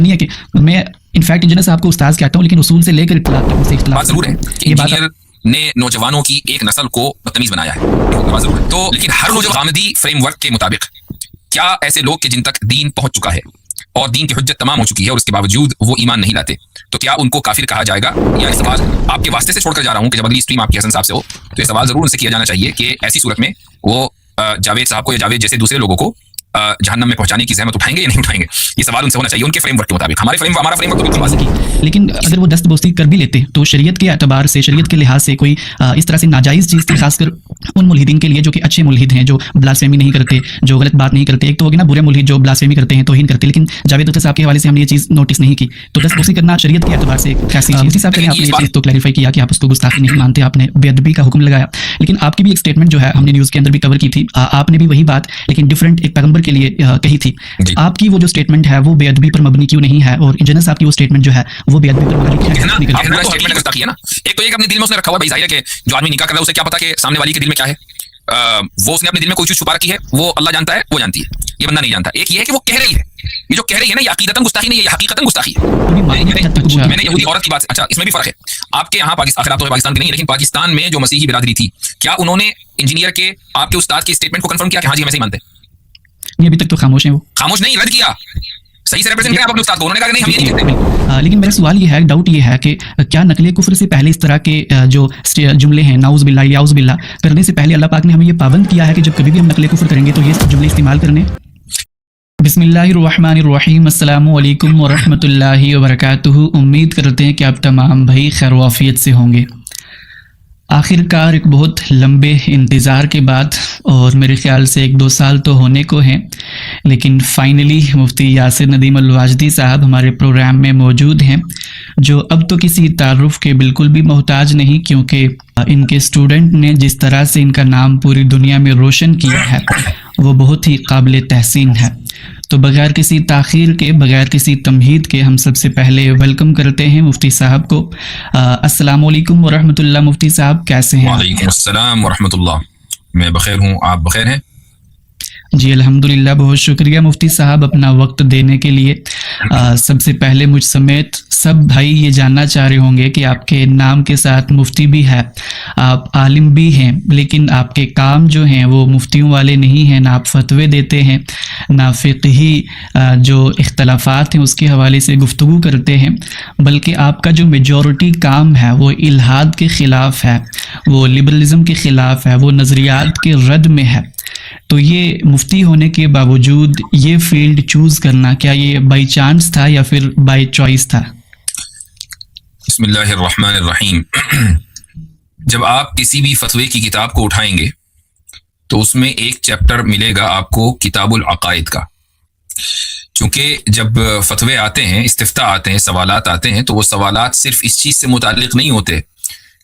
نہیں ہے کہ میں انفیکٹ انجینئر صاحب کو استاذ کہتا ہوں، لیکن اصول سے لے کر اختلاف تک سے اختلاف بات ضرور ہے کہ یہ بات انجینئر نے نوجوانوں کی ایک نسل کو بدتمیز بنایا ہے، بات ضرور ہے. تو لیکن ہر نوجوان غامدی فریم ورک کے مطابق کیا ایسے لوگ کہ جن تک دین پہنچ چکا ہے اور دین کی حجت تمام ہو چکی ہے اور اس کے باوجود وہ ایمان نہیں لاتے، تو کیا ان کو کافر کہا جائے گا؟ یا سوال آپ کے واسطے سے چھوڑ کر جا رہا ہوں کہ جب اگلی اسٹریم آپ کی حسن صاحب سے ہو تو یہ سوال ضرور ان سے کیا جانا چاہیے کہ ایسی صورت میں وہ جاوید صاحب کو یا جاوید جیسے دوسرے لوگوں کو جہنم میں پہنچانے کی زحمت اٹھائیں گے یا نہیں اٹھائیں گے؟ یہ سوال ان سے ہونا چاہیے ان کے فریم ورک کے مطابق. ہمارا فریم ورک تو بالکل واضح ہے. لیکن اگر وہ دست بوستی کر بھی لیتے تو شریعت کے اعتبار سے، شریعت کے لحاظ سے کوئی اس طرح سے ناجائز چیز تھی، خاص کر ان ملحدین کے لیے جو کہ اچھے ملحد ہیں، جو بلاسفیمی نہیں کرتے، جو غلط بات نہیں کرتے. ایک تو ہوگی نا برے ملحد جو بلاسفیمی کرتے ہیں، توہین کرتے، لیکن جاوید اختر صاحب کے حوالے سے ہم نے یہ چیز نوٹس نہیں کی. تو دست بوستی کرنا شریعت کے اعتبار سے کیسی چیز؟ صاحب نے آپ نے یہ چیز تو کلیریفائی کیا کہ آپ اس کو گستاخی نہیں مانتے، آپ نے بے ادبی کا حکم لگایا. لیکن آپ کی بھی ایک اسٹیٹمنٹ جو ہے ہم نے نیوز کے اندر بھی کور کی تھی، آپ نے بھی وہی بات لیکن ڈفرینٹ ایک پیغمبر کے لیے کہی تھی. آپ کی وہ جو اسٹیٹمنٹ ہے وہ بے ادبی پر مبنی کیوں نہیں ہے، اور انجینئر صاحب کی وہ اسٹیٹمنٹ جو ہے وہ بے ادبی پر مبنی ہے؟ ایک تو یہ اپنے دل میں اس نے رکھا ہوا بھائی، ظاہر ہے کہ جو آدمی نکاح کر رہا ہے اسے کیا پتا کہ سامنے والی کے دل میں کیا ہے. وہ اس نے اپنے دل میں کوئی چیز چھپا رکھی ہے، وہ اللہ جانتا ہے، وہ جانتی ہے، یہ بندہ نہیں جانتا. ایک یہ ہے کہ وہ کہہ رہی ہے، یہ جو کہہ رہی ہے نا، یہ عقیدتاً گستاخی نہیں ہے، یہ حقیقتاً گستاخی ہے. میں نے یہودی عورت کی بات، اچھا اس میں بھی فرق ہے. آپ کے یہاں پاکستان کی نہیں، لیکن پاکستان میں جو مسیحی برادری تھی، کیا انہوں نے انجینئر کے آپ کے استاد کی اسٹیٹمنٹ کو کنفرم کیا کہ ہاں جی ہم ایسے ہی مانتے ہیں؟ ابھی تک تو خاموش ہیں. وہ خاموش نہیں، رد کیا. صحیح سے ریپرزینٹ کریں آپ اپنے استاد کو. انہوں نے کہا کہ نہیں ہم یہ نہیں کہتے. لیکن میرا سوال یہ ہے، ڈاؤٹ یہ ہے کہ کیا نقل کفر سے پہلے اس طرح کے جو جملے ہیں نعوذ باللہ یاعوذ باللہ کرنے سے پہلے اللہ پاک نے ہمیں یہ پابند کیا ہے کہ جب کبھی بھی ہم نقل کفر کریں گے تو یہ جملے استعمال کرنے؟ بسم اللہ الرحمن الرحیم. السلام علیکم ورحمۃ اللہ وبرکاتہ. امید کرتے ہیں کہ آپ تمام بھائی خیر و عافیت سے ہوں گے. آخر کار ایک بہت لمبے انتظار کے بعد، اور میرے خیال سے 1-2 سال تو ہونے کو ہیں، لیکن فائنلی مفتی یاسر ندیم الواجدی صاحب ہمارے پروگرام میں موجود ہیں، جو اب تو کسی تعارف کے بالکل بھی محتاج نہیں، کیونکہ ان کے اسٹوڈنٹ نے جس طرح سے ان کا نام پوری دنیا میں روشن کیا ہے وہ بہت ہی قابل تحسین ہے. تو بغیر کسی تاخیر کے، بغیر کسی تمہید کے، ہم سب سے پہلے ویلکم کرتے ہیں مفتی صاحب کو. السلام علیکم ورحمۃ اللہ. مفتی صاحب کیسے ہیں؟ وعلیکم السلام ورحمۃ اللہ. میں بخیر ہوں، آپ بخیر ہیں؟ جی الحمدللہ. بہت شکریہ مفتی صاحب اپنا وقت دینے کے لیے. سب سے پہلے مجھ سمیت سب بھائی یہ جاننا چاہ رہے ہوں گے کہ آپ کے نام کے ساتھ مفتی بھی ہے، آپ عالم بھی ہیں، لیکن آپ کے کام جو ہیں وہ مفتیوں والے نہیں ہیں. نہ آپ فتوے دیتے ہیں، نہ فقہی جو اختلافات ہیں اس کے حوالے سے گفتگو کرتے ہیں، بلکہ آپ کا جو میجورٹی کام ہے وہ الحاد کے خلاف ہے، وہ لبرلزم کے خلاف ہے، وہ نظریات کے رد میں ہے. تو یہ مفتی ہونے کے باوجود یہ فیلڈ چوز کرنا، کیا یہ بائی چانس تھا یا پھر بائی چوائس تھا؟ بسم اللہ الرحمن الرحیم. جب آپ کسی بھی فتوے کی کتاب کو اٹھائیں گے تو اس میں ایک چیپٹر ملے گا آپ کو کتاب العقائد کا. چونکہ جب فتوے آتے ہیں، استفتاء آتے ہیں، سوالات آتے ہیں، تو وہ سوالات صرف اس چیز سے متعلق نہیں ہوتے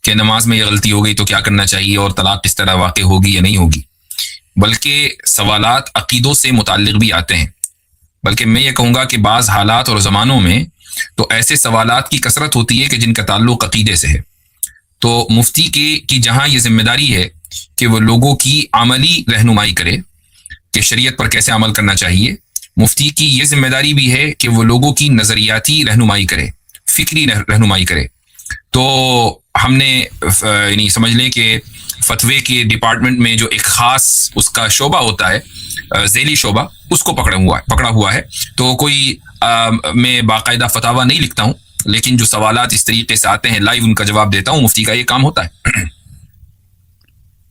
کہ نماز میں یہ غلطی ہو گئی تو کیا کرنا چاہیے اور طلاق کس طرح واقع ہوگی یا نہیں ہوگی، بلکہ سوالات عقیدوں سے متعلق بھی آتے ہیں. بلکہ میں یہ کہوں گا کہ بعض حالات اور زمانوں میں تو ایسے سوالات کی کثرت ہوتی ہے کہ جن کا تعلق عقیدے سے ہے. تو مفتی کی جہاں یہ ذمہ داری ہے کہ وہ لوگوں کی عملی رہنمائی کرے کہ شریعت پر کیسے عمل کرنا چاہیے، مفتی کی یہ ذمہ داری بھی ہے کہ وہ لوگوں کی نظریاتی رہنمائی کرے، فکری رہنمائی کرے. تو ہم نے یعنی سمجھ لیں کہ فتوے کے ڈپارٹمنٹ میں جو ایک خاص اس کا شعبہ ہوتا ہے، ذیلی شعبہ، اس کو پکڑا ہوا ہے. تو کوئی میں باقاعدہ فتاویٰ نہیں لکھتا ہوں، لیکن جو سوالات اس طریقے سے آتے ہیں لائیو ان کا جواب دیتا ہوں. مفتی کا یہ کام ہوتا ہے.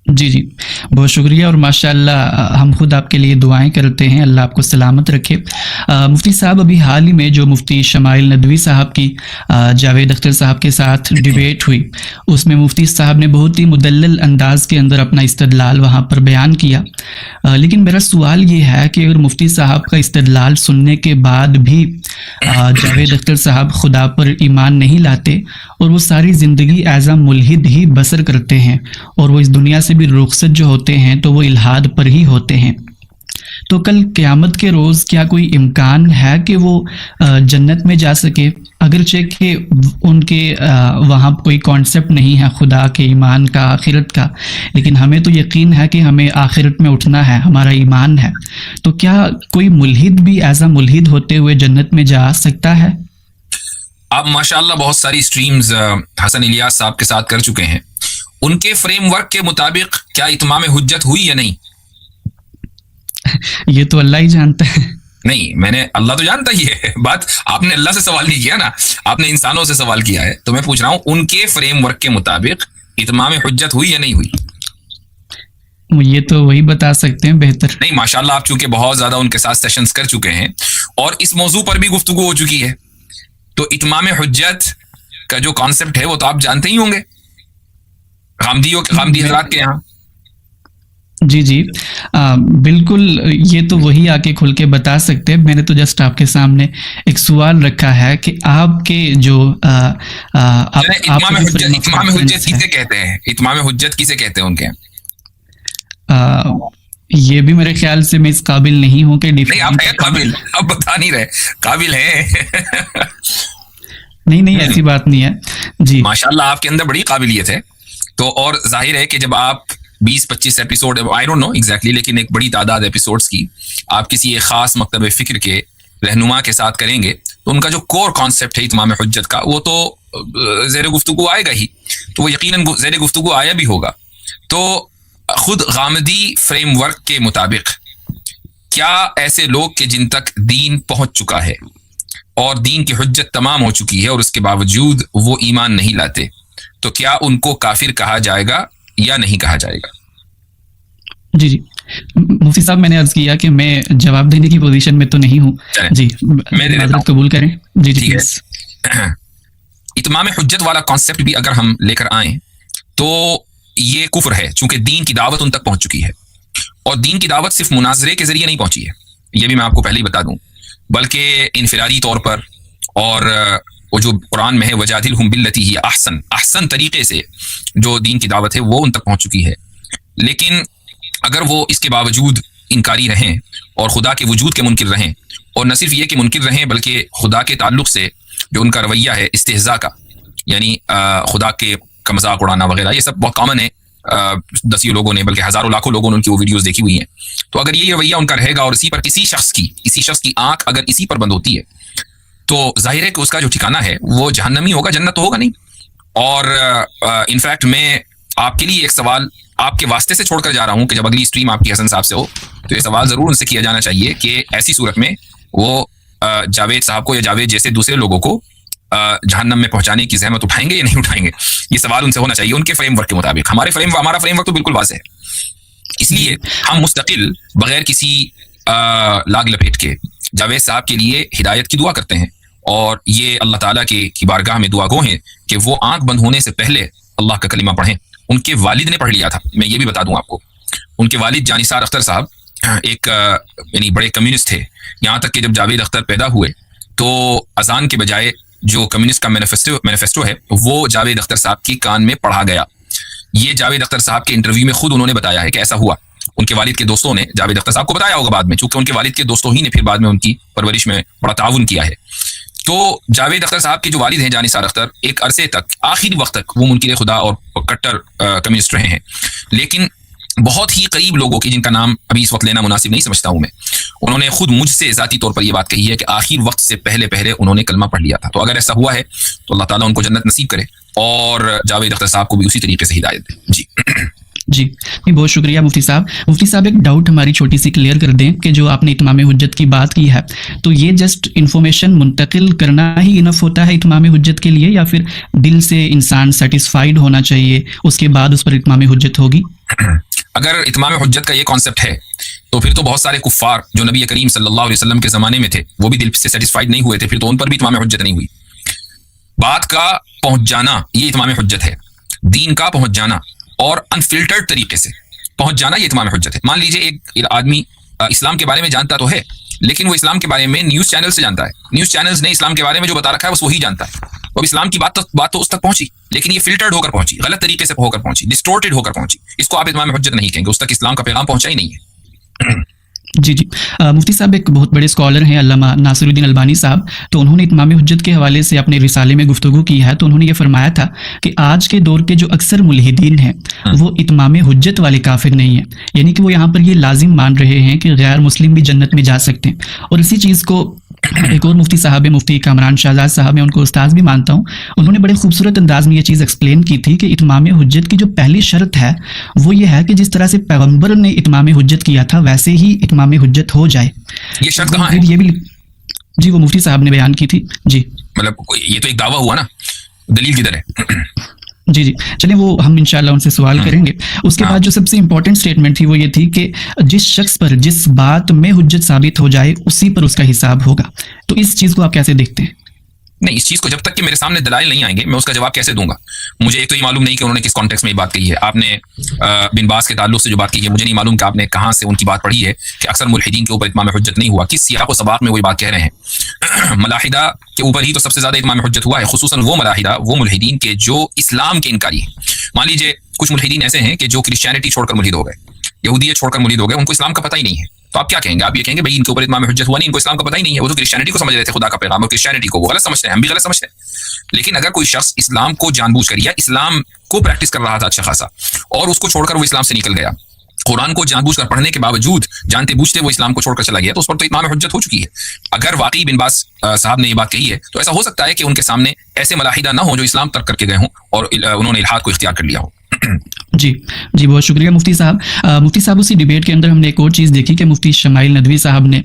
جی بہت شکریہ، اور ماشاءاللہ ہم خود آپ کے لیے دعائیں کرتے ہیں، اللہ آپ کو سلامت رکھے. مفتی صاحب ابھی حال ہی میں جو مفتی شمائل ندوی صاحب کی جاوید اختر صاحب کے ساتھ ڈیبیٹ ہوئی، اس میں مفتی صاحب نے بہت ہی مدلل انداز کے اندر اپنا استدلال وہاں پر بیان کیا. لیکن میرا سوال یہ ہے کہ اگر مفتی صاحب کا استدلال سننے کے بعد بھی جاوید اختر صاحب خدا پر ایمان نہیں لاتے اور وہ ساری زندگی ایز اے ملحد ہی بسر کرتے ہیں، اور وہ اس دنیا سے بھی رخصت جو ہوتے ہیں تو وہ الحاد پر ہی ہوتے ہیں، تو کل قیامت کے روز کیا کوئی امکان ہے کہ وہ جنت میں جا سکے، اگرچہ کہ ان کے وہاں کوئی کانسیپٹ نہیں ہے خدا کے، ایمان کا، آخرت کا، لیکن ہمیں تو یقین ہے کہ ہمیں آخرت میں اٹھنا ہے، ہمارا ایمان ہے، تو کیا کوئی ملحد بھی ایز اے ملحد ہوتے ہوئے جنت میں جا سکتا ہے؟ آپ ماشاءاللہ بہت ساری سٹریمز حسن الیاس صاحب کے ساتھ کر چکے ہیں، ان کے فریم ورک کے مطابق کیا اتمام حجت ہوئی یا نہیں؟ یہ تو اللہ ہی جانتا ہے۔ نہیں، میں نے، اللہ تو جانتا ہی ہے، بات آپ نے اللہ سے سوال نہیں کیا نا، آپ نے انسانوں سے سوال کیا ہے، تو میں پوچھ رہا ہوں ان کے فریم ورک کے مطابق اتمام حجت ہوئی یا نہیں ہوئی؟ یہ تو وہی بتا سکتے ہیں بہتر۔ نہیں، ماشاءاللہ آپ چونکہ بہت زیادہ ان کے ساتھ سیشنز کر چکے ہیں اور اس موضوع پر بھی گفتگو ہو چکی ہے، تو اتمام حجت کا جو کانسیپٹ ہے وہ تو آپ جانتے ہی ہوں گے غامدی حضرات کے یہاں۔ جی جی بالکل، یہ تو وہی آ کے کھل کے بتا سکتے ہیں۔ میں نے تو جسٹ آپ کے سامنے ایک سوال رکھا ہے کہ آپ کے جو اتمام حجت کسے کہتے ہیں؟ اتمام حجت کسے کہتے ہیں ان کے؟ یہ بھی میرے خیال سے میں اس قابل نہیں ہوں کہ نہیں، آپ ہیں قابل، آپ بتا نہیں رہے، قابل ہیں۔ نہیں ایسی بات نہیں ہے جی، ماشاءاللہ آپ کے اندر بڑی قابلیت ہے، تو اور ظاہر ہے کہ جب آپ 20-25 episode, I don't know exactly, لیکن ایک بڑی تعداد ایپیسوڈز کی آپ کسی ایک خاص مکتب فکر کے رہنما کے ساتھ کریں گے، تو ان کا جو کور کانسیپٹ ہے اتمام حجت کا، وہ تو زیر گفتگو آئے گا ہی، تو وہ یقیناً زیر گفتگو آیا بھی ہوگا۔ تو خود غامدی فریم ورک کے مطابق کیا ایسے لوگ کہ جن تک دین پہنچ چکا ہے اور دین کی حجت تمام ہو چکی ہے اور اس کے باوجود وہ ایمان نہیں لاتے، تو کیا ان کو کافر کہا جائے گا یا نہیں کہا جائے گا؟ جی جی مفتی صاحب، میں نے عرض کیا کہ میں جواب دینے کی پوزیشن میں تو نہیں ہوں جی، میں معذرت قبول کریں۔ جی جی ٹھیک ہے۔ اتمام حجت والا کانسیپٹ بھی اگر ہم لے کر آئیں تو یہ کفر ہے، چونکہ دین کی دعوت ان تک پہنچ چکی ہے، اور دین کی دعوت صرف مناظرے کے ذریعے نہیں پہنچی ہے، یہ بھی میں آپ کو پہلے ہی بتا دوں، بلکہ انفرادی طور پر، اور وہ جو قرآن میں ہے وَجَادِلْهُمْ بِالَّتِي هِيَ احسن طریقے سے جو دین کی دعوت ہے وہ ان تک پہنچ چکی ہے۔ لیکن اگر وہ اس کے باوجود انکاری رہیں اور خدا کے وجود کے منکر رہیں، اور نہ صرف یہ کہ منکر رہیں بلکہ خدا کے تعلق سے جو ان کا رویہ ہے استہزاء کا، یعنی خدا کا مذاق اڑانا وغیرہ، یہ سب بہت کامن ہے، دسیوں لوگوں نے بلکہ ہزاروں لاکھوں لوگوں نے ان کی وہ ویڈیوز دیکھی ہوئی ہیں، تو اگر یہ رویہ ان کا رہے گا اور اسی پر کسی شخص کی آنکھ اگر اسی پر بند ہوتی ہے، تو ظاہر ہے کہ اس کا جو ٹھکانہ ہے وہ جہنمی ہوگا، جنت تو ہوگا نہیں۔ اور انفیکٹ میں آپ کے لیے ایک سوال آپ کے واسطے سے چھوڑ کر جا رہا ہوں کہ جب اگلی اسٹریم آپ کی حسن صاحب سے ہو تو یہ سوال ضرور ان سے کیا جانا چاہیے کہ ایسی صورت میں وہ جاوید صاحب کو یا جاوید جیسے دوسرے لوگوں کو جہنم میں پہنچانے کی زحمت اٹھائیں گے یا نہیں اٹھائیں گے، یہ سوال ان سے ہونا چاہیے ان کے فریم ورک کے مطابق۔ ہمارا فریم ورک تو بالکل واضح ہے، اس لیے ہم مستقل بغیر کسی لاگ لپیٹ کے جاوید صاحب کے لیے ہدایت کی دعا کرتے ہیں، اور یہ اللہ تعالیٰ کی بارگاہ میں دعا گو ہیں کہ وہ آنکھ بند ہونے سے پہلے اللہ کا کلمہ پڑھیں۔ ان کے والد نے پڑھ لیا تھا، میں یہ بھی بتا دوں آپ کو، ان کے والد جانثار اختر صاحب ایک یعنی بڑے کمیونسٹ تھے، یہاں تک کہ جب جاوید اختر پیدا ہوئے تو اذان کے بجائے جو کمیونسٹ کا مینیفیسٹو ہے وہ جاوید اختر صاحب کی کان میں پڑھا گیا۔ یہ جاوید اختر صاحب کے انٹرویو میں خود انہوں نے بتایا ہے کہ ایسا ہوا۔ ان کے والد کے دوستوں نے جاوید اختر صاحب کو بتایا ہوگا بعد میں، چونکہ ان کے والد کے دوستوں ہی نے پھر بعد میں ان کی پرورش میں بڑا تعاون کیا ہے۔ تو جاوید اختر صاحب کے جو والد ہیں جانثار اختر، ایک عرصے تک آخری وقت تک وہ منکر خدا اور کٹر کمیونسٹ رہے ہیں، لیکن بہت ہی قریب لوگوں کی جن کا نام ابھی اس وقت لینا مناسب نہیں سمجھتا ہوں میں، انہوں نے خود مجھ سے ذاتی طور پر یہ بات کہی ہے کہ آخر وقت سے پہلے انہوں نے کلمہ پڑھ لیا تھا۔ تو اگر ایسا ہوا ہے تو اللہ تعالیٰ ان کو جنت نصیب کرے اور جاوید اختر صاحب کو بھی اسی طریقے سے ہدایت دے۔ جی بہت شکریہ مفتی صاحب، ایک ڈاؤٹ ہماری چھوٹی سی کلیئر کر دیں کہ جو آپ نے اتمام حجت کی بات کی ہے تو یہ جسٹ انفارمیشن منتقل کرنا ہی انف ہوتا ہے اتمام حجت کے لیے، یا پھر دل سے انسان سیٹسفائیڈ ہونا چاہیے اس کے بعد اس پر اتمام حجت ہوگی؟ اگر اتمام حجت کا یہ کانسیپٹ ہے تو پھر تو بہت سارے کفار جو نبی کریم صلی اللہ علیہ وسلم کے زمانے میں تھے وہ بھی دل سے سیٹسفائیڈ نہیں ہوئے تھے، پھر تو ان پر بھی اتمام حجت نہیں ہوئی۔ بات کا پہنچ جانا یہ اتمام حجت ہے، دین کا پہنچ جانا اور انفلٹرڈ طریقے سے پہنچ جانا یہ اتمام حجت ہے۔ مان لیجئے ایک آدمی اسلام کے بارے میں جانتا تو ہے لیکن وہ اسلام کے بارے میں نیوز چینل سے جانتا ہے، نیوز چینلز نے اسلام کے بارے میں جو بتا رکھا ہے بس وہی جانتا ہے، اب اسلام کی بات تو اس تک پہنچی لیکن یہ فلٹرڈ ہو کر پہنچی، غلط طریقے سے ہو کر پہنچی، ڈسٹورٹڈ ہو کر پہنچی، اس کو آپ اتمام حجت نہیں کہیں گے، اس تک اسلام کا پیغام پہنچا ہی نہیں ہے۔ जी जी। मुफ्ती साहब एक बहुत बड़े स्कॉलर हैं अल्लामा नासिरुद्दीन अलबानी साहब, तो उन्होंने इत्माम हुज्जत के हवाले से अपने रिसाले में गुफ्तगू की है, तो उन्होंने ये फरमाया था कि आज के दौर के जो अक्सर मुल्हिदीन हैं वो इत्माम हुज्जत वाले काफिर नहीं हैं, यानी कि वो यहाँ पर ये लाजिम मान रहे हैं कि गैर मुस्लिम भी जन्नत में जा सकते हैं। और इसी चीज़ को एक और मुफ्ती साहब है, मुफ्ती कामरान शाहजाद साहब, मैं उनको उस्ताद भी मानता हूँ, उन्होंने बड़े खूबसूरत अंदाज में ये चीज़ एक्सप्लेन की थी कि इत्माम हुज्जत की जो पहली शर्त है वो ये है कि जिस तरह से पैगंबर ने इत्माम हुज्जत किया था वैसे ही इत्माम हुज्जत हो जाए। ये शर्त कहाँ है? फिर ये भी जी वो मुफ्ती साहब ने बयान की थी। जी मतलब ये तो एक दावा हुआ ना, दलील किधर है? जी जी, चलिए वो हम इंशाल्लाह उनसे सवाल करेंगे। उसके बाद जो सबसे इंपॉर्टेंट स्टेटमेंट थी वो ये थी कि जिस शख्स पर जिस बात में हुज्जत साबित हो जाए उसी पर उसका हिसाब होगा। तो इस चीज़ को आप कैसे देखते हैं? नहीं, इस चीज को जब तक कि मेरे सामने दलाइल नहीं आएंगे मैं उसका जवाब कैसे दूंगा? मुझे एक तो ये मालूम नहीं कि उन्होंने किस कॉन्टेक्स्ट में ये बात कही है। आपने बिन बास के ताल्लुक से जो बात की है, मुझे नहीं मालूम कि आपने कहाँ से उनकी बात पढ़ी है कि अक्सर मुल्हिदीन के ऊपर इत्माम हुज्जत नहीं हुआ। किस सियाक व सबाक में वो बात कह रहे हैं? मलाहिदा के ऊपर ही तो सबसे ज्यादा इत्माम हुज्जत हुआ है, खुसूसन वो मलाहिदा, वो मुल्हिदीन के जो इस्लाम के इनकारी हैं। मान लीजिए कुछ मुल्हिदीन ऐसे हैं कि जो क्रिश्चियनिटी छोड़कर मुल्हिद हो गए, यहूदियत छोड़कर मुल्हिद हो गए, उनको इस्लाम का पता ही नहीं है। तो आप क्या कहेंगे? आप ये कहेंगे भाई इनके ऊपर इत्माम हुज्जत हुआ नहीं, इनको इस्लाम का पता ही नहीं है, वो तो क्रिश्चियनिटी को समझ रहे थे खुदा का पैगाम, और क्रिश्चियनिटी को वो गलत समझते हैं, हम भी गलत समझते हैं। लेकिन अगर कोई शख्स इस्लाम को जानबूझकर या इस्लाम को प्रैक्टिस कर रहा था अच्छा खासा और उसको छोड़कर वो इस्लाम से निकल गया, कुरान को जानबूझकर पढ़ने के बावजूद जानते बूझते वो इस्लाम को छोड़कर चला गया, तो उस पर तो इत्माम हुज्जत हो चुकी है। अगर वाकई बिन बास साहब ने ये बात कही है तो ऐसा हो सकता है कि उनके सामने ऐसे मलाहिदा ना हो जो इस्लाम तर्क करके गए हों और उन्होंने इल्हाद को इख्तियार कर लिया हो। जी जी, बहुत शुक्रिया मुफ्ती साहब। मुफ्ती साहब उसी डिबेट के अंदर हमने एक और चीज़ देखी कि मुफ्ती शमाइल नदवी साहब ने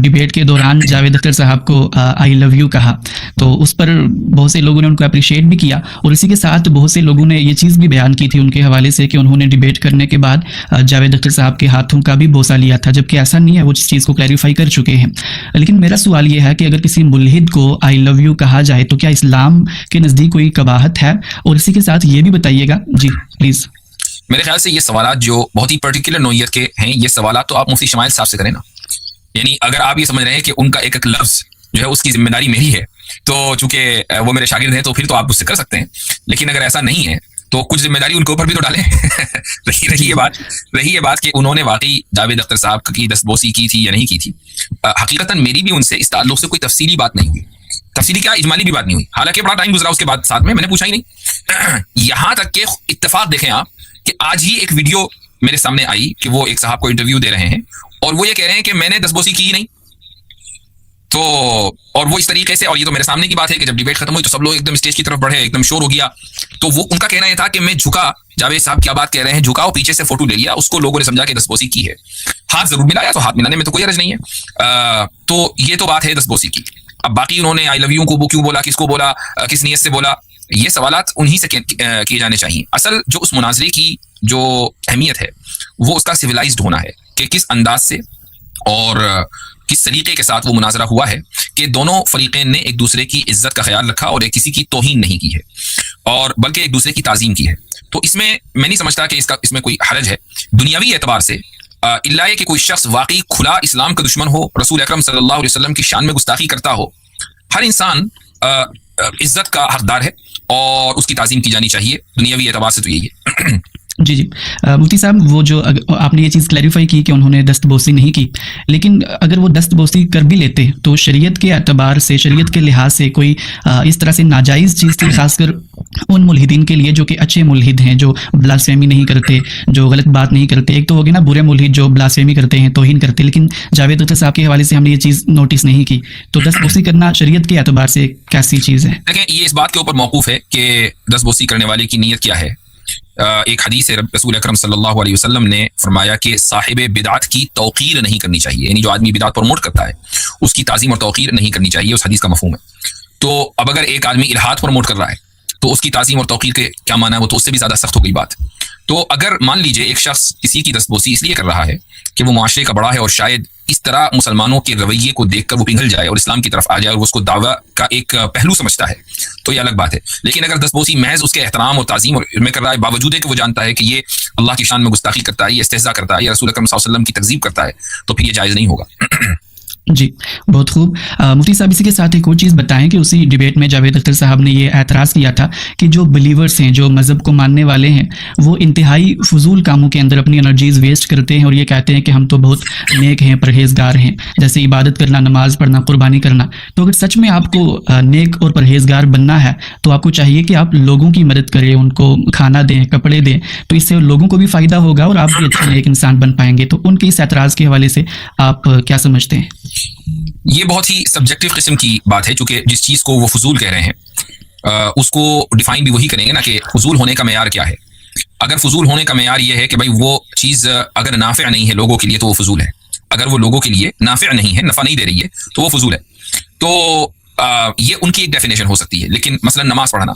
डिबेट के दौरान जावेद अख्तर साहब को आई लव यू कहा, तो उस पर बहुत से लोगों ने उनको अप्रिशिएट भी किया और इसी के साथ बहुत से लोगों ने ये चीज़ भी बयान की थी उनके हवाले से कि उन्होंने डिबेट करने के बाद जावेद अख्तर साहब के हाथों का भी बोसा लिया था, जबकि ऐसा नहीं है, वो इस चीज़ को क्लैरिफाई कर चुके हैं। लेकिन मेरा सवाल ये है कि अगर किसी मुल्हिद को आई लव यू कहा जाए तो क्या इस्लाम के नज़दीक कोई कबाहत है? और इसी के साथ ये भी बताइएगा जी प्लीज़। मेरे ख्याल से ये सवालात जो बहुत ही पर्टिकुलर नौइयत के हैं, ये सवालात तो आप मुफ्ती शमाइल साहब से करें ना। यानी अगर आप ये समझ रहे हैं कि उनका एक एक लफ्ज जो है उसकी जिम्मेदारी मेरी है, तो चूंकि वो मेरे शागिर्द हैं तो फिर तो आप उससे कर सकते हैं। लेकिन अगर ऐसा नहीं है तो कुछ जिम्मेदारी उनके ऊपर भी तो डालें। रही ये बात कि उन्होंने वाकई जावेद अख्तर साहब की दस्तबोसी की थी या नहीं की थी। हकीकतन मेरी भी उनसे इस ताल्लुक से कोई तफसीली बात नहीं हुई, तफसीली क्या इजमाली भी बात नहीं हुई। हालांकि बड़ा टाइम गुजरा उसके बाद, साथ में मैंने पूछा ही नहीं। यहाँ तक के इत्तेफाक देखें आप कि आज ही एक वीडियो मेरे सामने आई कि वो एक साहब को इंटरव्यू दे रहे हैं और वो ये कह रहे हैं कि मैंने दस्तबोसी की ही नहीं। तो और वो इस तरीके से, और ये तो मेरे सामने की बात है कि जब डिबेट खत्म हुई तो सब लोग एकदम स्टेज की तरफ बढ़े, एकदम शोर हो गया। तो वो उनका कहना यह था कि मैं झुका, जावेद साहब क्या बात कह रहे हैं, झुका और पीछे से फोटो ले लिया, उसको लोगों ने समझा कि दस्तबोसी की है। हाथ जरूर मिलाया, तो हाथ मिलाने में तो कोई हर्ज नहीं है। तो ये तो बात है दस्तबोसी की। अब बाकी उन्होंने आई लव यू को वो क्यों बोला, किसको बोला, किस नीयत से बोला, ये सवालात उन्हीं से किए जाने चाहिए। असल जो उस मुनाजरे की जो अहमियत है वो उसका सिविलाइज्ड होना है कि किस अंदाज से और किस तरीके के साथ वो मुनाजरा हुआ है कि दोनों फरीक़ैन ने एक दूसरे की इज्जत का ख्याल रखा और एक किसी की तौहीन नहीं की है, और बल्कि एक दूसरे की ताज़ीम की है। तो इसमें मैं नहीं समझता कि इसमें कोई हरज है दुनियावी एतबार से, इल्ला कि कोई शख्स वाकई खुला इस्लाम का दुश्मन हो, रसूल अकरम सल्लल्लाहु अलैहि वसल्लम की शान में गुस्ताखी करता हो। हर इंसान इज्जत का हकदार है और उसकी ताज़ीम की जानी चाहिए, दुनियावी एतबार से तो यही है। जी जी, मुफ्ती साहब वो जो आपने ये चीज़ क्लैरिफाई की कि उन्होंने दस्तबोसी नहीं की, लेकिन अगर वो दस्तबोसी कर भी लेते तो शरीयत के एतबार से, शरीयत के लिहाज से कोई इस तरह से नाजायज़ चीज़ थी, खासकर उन मुल्हिदीन के लिए जो कि अच्छे मुल्हिद हैं, जो ब्लास्फेमी नहीं करते, जो गलत बात नहीं करते। एक तो हो गया ना बुरे मुल्हिद जो ब्लास्फेमी करते हैं, तौहीन करते, लेकिन जावेद अख्तर साहब के हवाले से हमने ये चीज़ नोटिस नहीं की। तो दस्तबोसी करना शरीयत के एतबार से कैसी चीज़ है? देखें, ये इस बात के ऊपर मौकूफ़ है कि दस्तबोसी करने वाले की नीयत क्या है। एक हदीस है, रसूल अकरम सल्लल्लाहु अलैहि वसल्लम ने फरमाया कि साहिबे बिदात की तौक़ीर नहीं करनी चाहिए, यानी जो आदमी बिदात प्रमोट करता है उसकी ताज़ीम और तौक़ीर नहीं करनी चाहिए, उस हदीस का मफ़हूम है। तो अब अगर एक आदमी इल्हाद प्रमोट कर रहा है तो उसकी ताज़ीम और तौक़ीर के क्या माना है, वो तो उससे भी ज़्यादा सख्त हो गई बात। तो अगर मान लीजिए एक शख्स किसी की दस्तबोसी इसलिए कर रहा है कि वो माशरे का बड़ा है और शायद इस तरह मुसलमानों के रवैये को देखकर वो पिघल जाए और इस्लाम की तरफ आ जाए और वो उसको दावा का एक पहलू समझता है, तो ये अलग बात है। लेकिन अगर दस्तबोसी महज उसके एहतराम और ताज़ीम में कर रहा है, बावजूद है कि वो जानता है कि ये अल्लाह की शान में गुस्ताखी करता है, ये इस्तेहज़ा करता है, या रसूल अकरम सल्लल्लाहु अलैहि वसल्लम की तकज़ीब करता है, तो फिर ये जायज़ नहीं होगा। जी, बहुत खूब। मुफ्ती साहब इसी के साथ एक और चीज़ बताएँ कि उसी डिबेट में जावेद अख्तर साहब ने ये एतराज़ किया था कि जो बिलीवर्स हैं, जो मज़हब को मानने वाले हैं, वो इंतहाई फ़ुज़ूल कामों के अंदर अपनी एनर्जीज़ वेस्ट करते हैं और ये कहते हैं कि हम तो बहुत नेक हैं, परहेज़गार हैं, जैसे इबादत करना, नमाज़ पढ़ना, कुर्बानी करना। तो अगर सच में आपको नेक और परहेज़गार बनना है, तो आपको चाहिए कि आप लोगों की मदद करें, उनको खाना दें, कपड़े दें, तो इससे लोगों को भी फ़ायदा होगा और आप भी अच्छे नेक इंसान बन पाएँगे। तो उनके इस एतराज़ के हवाले से आप क्या समझते हैं? ये बहुत ही सब्जेक्टिव किस्म की बात है, चूंकि जिस चीज़ को वो फजूल कह रहे हैं उसको डिफाइन भी वही करेंगे ना कि फजूल होने का मेयार क्या है। अगर फजूल होने का मेयार ये है कि भाई वो चीज़ अगर नाफिया नहीं है लोगों के लिए तो वो फजूल है, अगर वो लोगों के लिए नाफिया नहीं है, नफ़ा नहीं दे रही है, तो वो फजूल है। तो ये उनकी एक डेफिनेशन हो सकती है। लेकिन मसलन नमाज पढ़ना,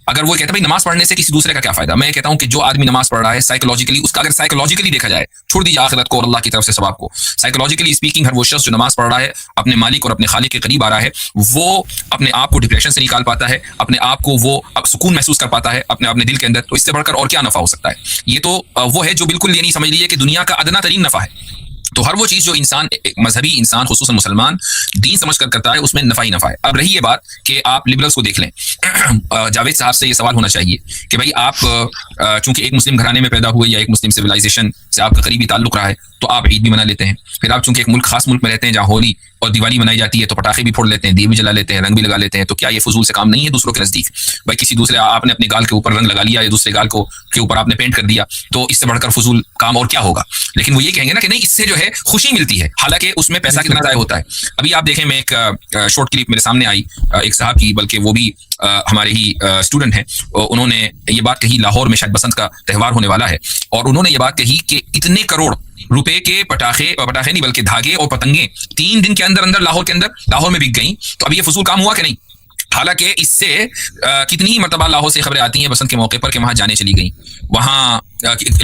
अगर वो कहते हैं भाई नमाज पढ़ने से किसी दूसरे का क्या फायदा, मैं कहता हूं कि जो आदमी नमाज पढ़ रहा है साइकोलॉजिकली, उसका अगर साइकोलॉजिकली देखा जाए, छोड़ दीजिए आखिरत को और अल्लाह की तरफ से सवाब को, साइकोलॉजिकली स्पीकिंग, हर वो शख्स जो नमाज पढ़ रहा है अपने मालिक और अपने खालिक के करीब आ रहा है, वो अपने आप को डिप्रेशन से निकाल पाता है, अपने आप को वो सुकून महसूस कर पाता है अपने अपने दिल के अंदर। तो इससे बढ़कर और क्या नफा हो सकता है। ये तो वो है जो बिल्कुल ये नहीं समझ लीजिए कि दुनिया का अदना तरीन नफा है। तो हर वो चीज़ जो इंसान, मजहबी इंसान खुसूसन मुसलमान दीन समझ कर करता है, उसमें नफा ही नफा है। अब रही ये बात कि आप लिबरल्स को देख लें, जावेद साहब से ये सवाल होना चाहिए कि भाई आप चूंकि एक मुस्लिम घराने में पैदा हुए या एक मुस्लिम सिविलाइजेशन से आपका करीबी ताल्लुक रहा है, तो आप ईद भी मना लेते हैं। फिर आप चूंकि एक मुल्क, खास मुल्क में रहते हैं जहाँ होली और दिवाली मनाई जाती है, तो पटाखे भी फोड़ लेते हैं, दिए भी जला लेते हैं, रंग भी लगा लेते हैं। तो क्या ये फजूल से काम नहीं है दूसरों के नज़दीक? भाई किसी दूसरे, आपने अपने गाल के ऊपर रंग लगा लिया या दूसरे गाल को के ऊपर आपने पेंट कर दिया, तो इससे बढ़कर फजूल काम और क्या होगा। लेकिन वो ये कहेंगे ना कि नहीं, इससे जो है खुशी मिलती है, हालांकि उसमें पैसा कितना ज़ाया होता है। अभी आप देखें, मैं एक शॉर्ट क्लिप मेरे सामने आई एक साहब की, बल्कि वो भी हमारे ही स्टूडेंट हैं, उन्होंने ये बात कही, लाहौर में शायद बसंत का त्यौहार होने वाला है, और उन्होंने ये बात कही कि इतने करोड़ रुपए के पटाखे नहीं बल्कि धागे और पतंगे 3 दिन के अंदर अंदर लाहौर में बिक गई। तो अब ये फजूल काम हुआ कि नहीं? हालांकि इससे कितनी मरतबा लाहौर से खबरें आती हैं बसंत के मौके पर कि वहां जाने चली गई, वहां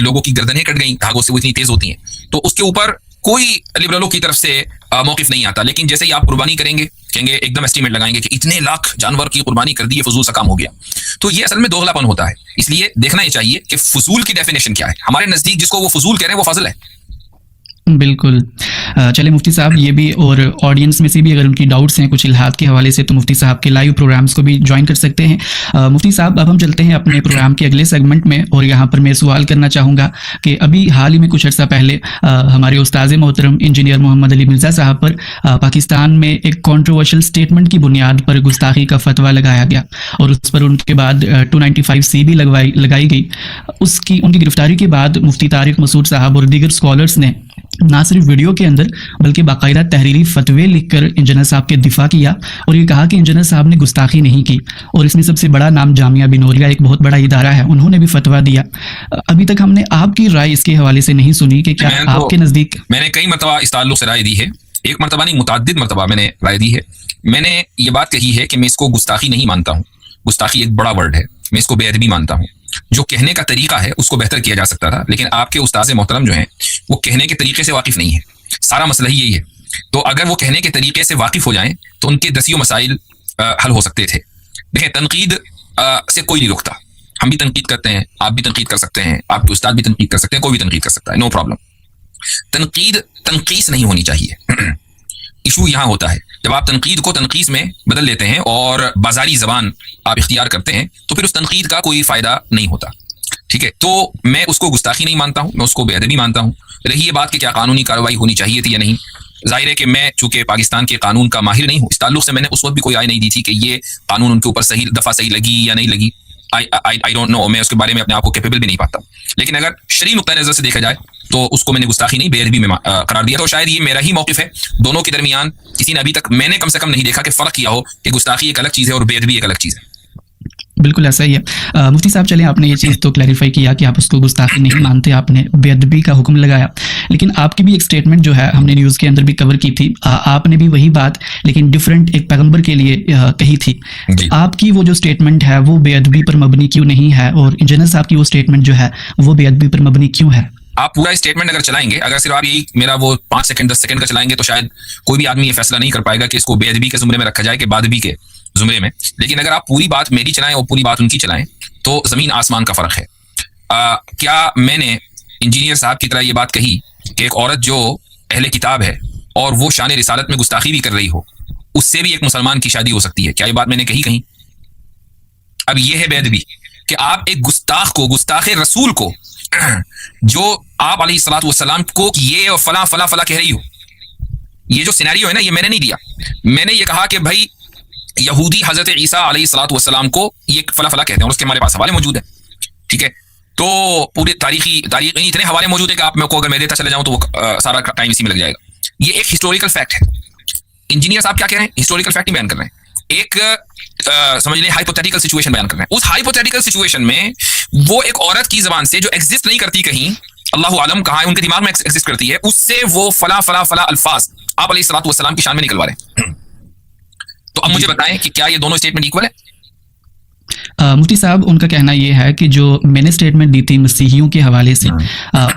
लोगों की गर्दनें कट गई, धागों से वो इतनी तेज होती हैं। तो उसके ऊपर कोई लिबरलों की तरफ से मौकिफ नहीं आता। लेकिन जैसे ही आप कुर्बानी करेंगे, कहेंगे एकदम एस्टीमेट लगाएंगे कि इतने लाख जानवर की कुर्बानी कर दी, ये फजूल सा काम हो गया। तो ये असल में दोगलापन होता है। इसलिए देखना ये चाहिए कि फजूल की डेफिनेशन क्या है। हमारे नजदीक जिसको वो फजूल कह रहे हैं वो फजल है। बिल्कुल। चलिए मुफ्ती साहब, ये भी और ऑडियंस में से भी अगर उनकी डाउट्स हैं कुछ इल्हाद के हवाले से, तो मुफ्ती साहब के लाइव प्रोग्राम्स को भी ज्वाइन कर सकते हैं। मुफ्ती साहब, अब हम चलते हैं अपने प्रोग्राम के अगले सेगमेंट में, और यहाँ पर मैं सवाल करना चाहूँगा कि अभी हाल ही में कुछ अर्सा पहले हमारे उस्ताद मोहतरम इंजीनियर मोहम्मद अली मिर्ज़ा साहब पर पाकिस्तान में एक कॉन्ट्रोवर्शियल स्टेटमेंट की बुनियाद पर गुस्ताखी का फतवा लगाया गया, और उस पर उनके बाद 295C भी लगाई गई। उनकी गिरफ्तारी के बाद मुफ्ती तारिक मसूद साहब और दीगर स्कॉलर्स ने ना सिर्फ वीडियो के अंदर बल्कि बाकायदा तहरीरी फतवे लिखकर इंजीनियर साहब के दिफा किया, और ये कहा कि इंजीनियर साहब ने गुस्ताखी नहीं की। और इसमें सबसे बड़ा नाम जामिया बिनोरिया, एक बहुत बड़ा इदारा है, उन्होंने भी फतवा दिया। अभी तक हमने आपकी राय इसके हवाले से नहीं सुनी कि क्या आपके नज़दीक। मैंने कई मरतबा इस ताल्लुक से राय दी है, एक मरतबा नहीं मुतअद्दिद मरतबा मैंने राय दी है। मैंने ये बात कही है कि मैं इसको गुस्ताखी नहीं मानता हूँ। गुस्ताखी एक बड़ा वर्ड है, मैं इसको बेअदबी मानता हूँ। जो कहने का तरीका है उसको बेहतर किया जा सकता था, लेकिन आपके उस्ताद मोहतरम जो हैं वो कहने के तरीके से वाकिफ नहीं है। सारा मसला ही यही है। तो अगर वो कहने के तरीके से वाकिफ हो जाएं तो उनके दसियों मसाइल हल हो सकते थे। देखें, तनकीद से कोई नहीं रुकता। हम भी तनकीद करते हैं, आप भी तनकीद कर सकते हैं, आपके उस्ताद भी तनकीद कर सकते हैं, कोई भी तनकीद कर सकता है, नो प्रॉब्लम। तनकीद तनकीस नहीं होनी चाहिए। इशू यहाँ होता है जब आप तनकीद को तनकीस में बदल लेते हैं और बाजारी जबान आप इख्तियार करते हैं, तो फिर उस तनकीद का कोई फायदा नहीं होता। ठीक है, तो मैं उसको गुस्ताखी नहीं मानता हूँ, मैं उसको बेअदबी मानता हूँ। रही ये बात कि क्या कानूनी कार्रवाई होनी चाहिए थी या नहीं, जाहिर है कि मैं चूंकि पाकिस्तान के कानून का माहिर नहीं हूँ, इस ताल्लुक से मैंने उस वक्त भी कोई राय नहीं दी थी कि ये कानून उनके ऊपर सही दफा सही लगी या नहीं लगी। आई डोंट नो, मैं उसके बारे में अपने आप को कैपेबल भी नहीं पाता। लेकिन अगर शरई नुक्ता नज़र से देखा जाए तो उसको मैंने गुस्ताखी नहीं बेअदबी में करार दिया। तो शायद ये मेरा ही मौकिफ है। दोनों के दरमियान किसी ने अभी तक, मैंने कम से कम नहीं देखा कि फ़र्क किया हो कि गुस्ताखी एक अलग चीज़ है और बेअदबी एक अलग चीज़ है। बिल्कुल ऐसा ही है। मुफ्ती साहब, चलें, आपने ये चीज़ तो क्लैरिफाई किया कि आप उसको गुस्ताखी नहीं मानते, आपने बेअदबी का हुक्म लगाया। लेकिन आपकी भी एक स्टेटमेंट जो है हमने न्यूज़ के अंदर भी कवर की थी, आपने भी वही बात लेकिन डिफरेंट एक पैगंबर के लिए कही थी। आपकी वो जो स्टेटमेंट है वो बेअदबी पर मबनी क्यों नहीं है, और इंजीनियर साहब की वो स्टेटमेंट जो है वो बेअदबी पर मबनी क्यों है? आप पूरा स्टेटमेंट अगर चलाएंगे, अगर सिर्फ आप यही मेरा वो 5 सेकंड 10 सेकंड का चलाएंगे, तो शायद कोई भी आदमी ये फैसला नहीं कर पाएगा कि इसको बेअदबी के जुमरे में रखा जाए कि बादबी के जुमरे में। लेकिन अगर आप पूरी बात मेरी चलाएं और पूरी बात उनकी चलाएं तो जमीन आसमान का फर्क है। क्या मैंने इंजीनियर साहब की तरह ये बात कही कि एक औरत जो अहले किताब है اور وہ شان رسالت میں گستاخی بھی کر رہی ہو، اس سے بھی ایک مسلمان کی شادی ہو سکتی ہے. کیا یہ بات میں نے کہی کہیں؟ اب یہ ہے بے ادبی کہ آپ ایک گستاخ کو، گستاخ رسول کو، جو آپ علیہ الصلوۃ والسلام کو یہ اور فلاں فلاں فلاں کہہ رہی ہو. یہ جو سینیریو ہے نا، یہ میں نے نہیں دیا. میں نے یہ کہا کہ بھائی یہودی حضرت عیسیٰ علیہ الصلوۃ والسلام کو یہ فلاں فلاں کہتے ہیں، اور اس کے ہمارے پاس حوالے موجود ہیں. ٹھیک ہے، تو پورے تاریخ اتنے حوالے موجود ہیں کہ آپ کو اگر میں دیتا چلے جاؤں تو وہ سارا ٹائم اسی میں لگ جائے گا. یہ ایک ہسٹوریکل فیکٹ ہے. انجینئر صاحب کیا کہہ رہے ہیں؟ ہسٹوریکل فیکٹ نہیں بیان کر رہے ہیں، ایک سمجھ لیں ہائپوتھیٹیکل سچویشن بیان کر رہے ہیں. اس ہائپوتھیٹیکل سچویشن میں وہ ایک عورت کی زبان سے جو ایگزسٹ نہیں کرتی کہیں، اللہ عالم کہاں ان کے دماغ میں ایگزسٹ کرتی ہے، اس سے وہ فلاں فلاں فلاں الفاظ آپ علیہ الصلوۃ والسلام کی شان میں نکلوا رہے ہیں. تو اب مجھے بتائیں کہ کیا یہ دونوں اسٹیٹمنٹ ایکول ہے؟ مفتی صاحب ان کا کہنا یہ ہے کہ جو میں نے اسٹیٹمنٹ دی تھی مسیحیوں کے حوالے سے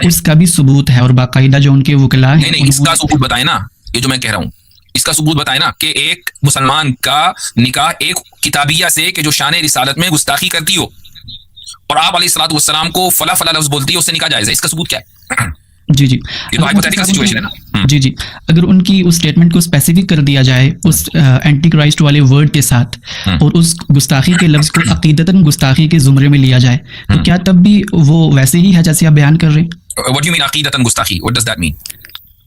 اس کا بھی ثبوت ہے، اور باقاعدہ جو ان کے وکلاء ہیں نہیں، اس کا ثبوت بتائیں نا. یہ جو میں کہہ رہا ہوں اس کا ثبوت بتائیں نا، کہ ایک مسلمان کا نکاح ایک کتابیہ سے کہ جو شان رسالت میں گستاخی کرتی ہو اور آپ علیہ الصلوۃ والسلام کو فلاں فلاں لفظ بولتی ہے، اس سے نکاح جائز ہے. اس کا ثبوت کیا ہے؟ جی جی، یہ تو ہائپوتھیٹیکل سچویشن ہے نا. جی جی، اگر ان کی اس اسٹیٹمنٹ کو اسپیسیفک کر دیا جائے اس اینٹی کرائسٹ والے ورڈ کے ساتھ، اور اس گستاخی کے لفظ کو عقیدتاً گستاخی کے زمرے میں لیا جائے، تو کیا تب بھی وہ ویسے ہی ہے جیسے آپ بیان کر رہے ہیں؟ What do you mean عقیدتاً گستاخی؟ What does that mean؟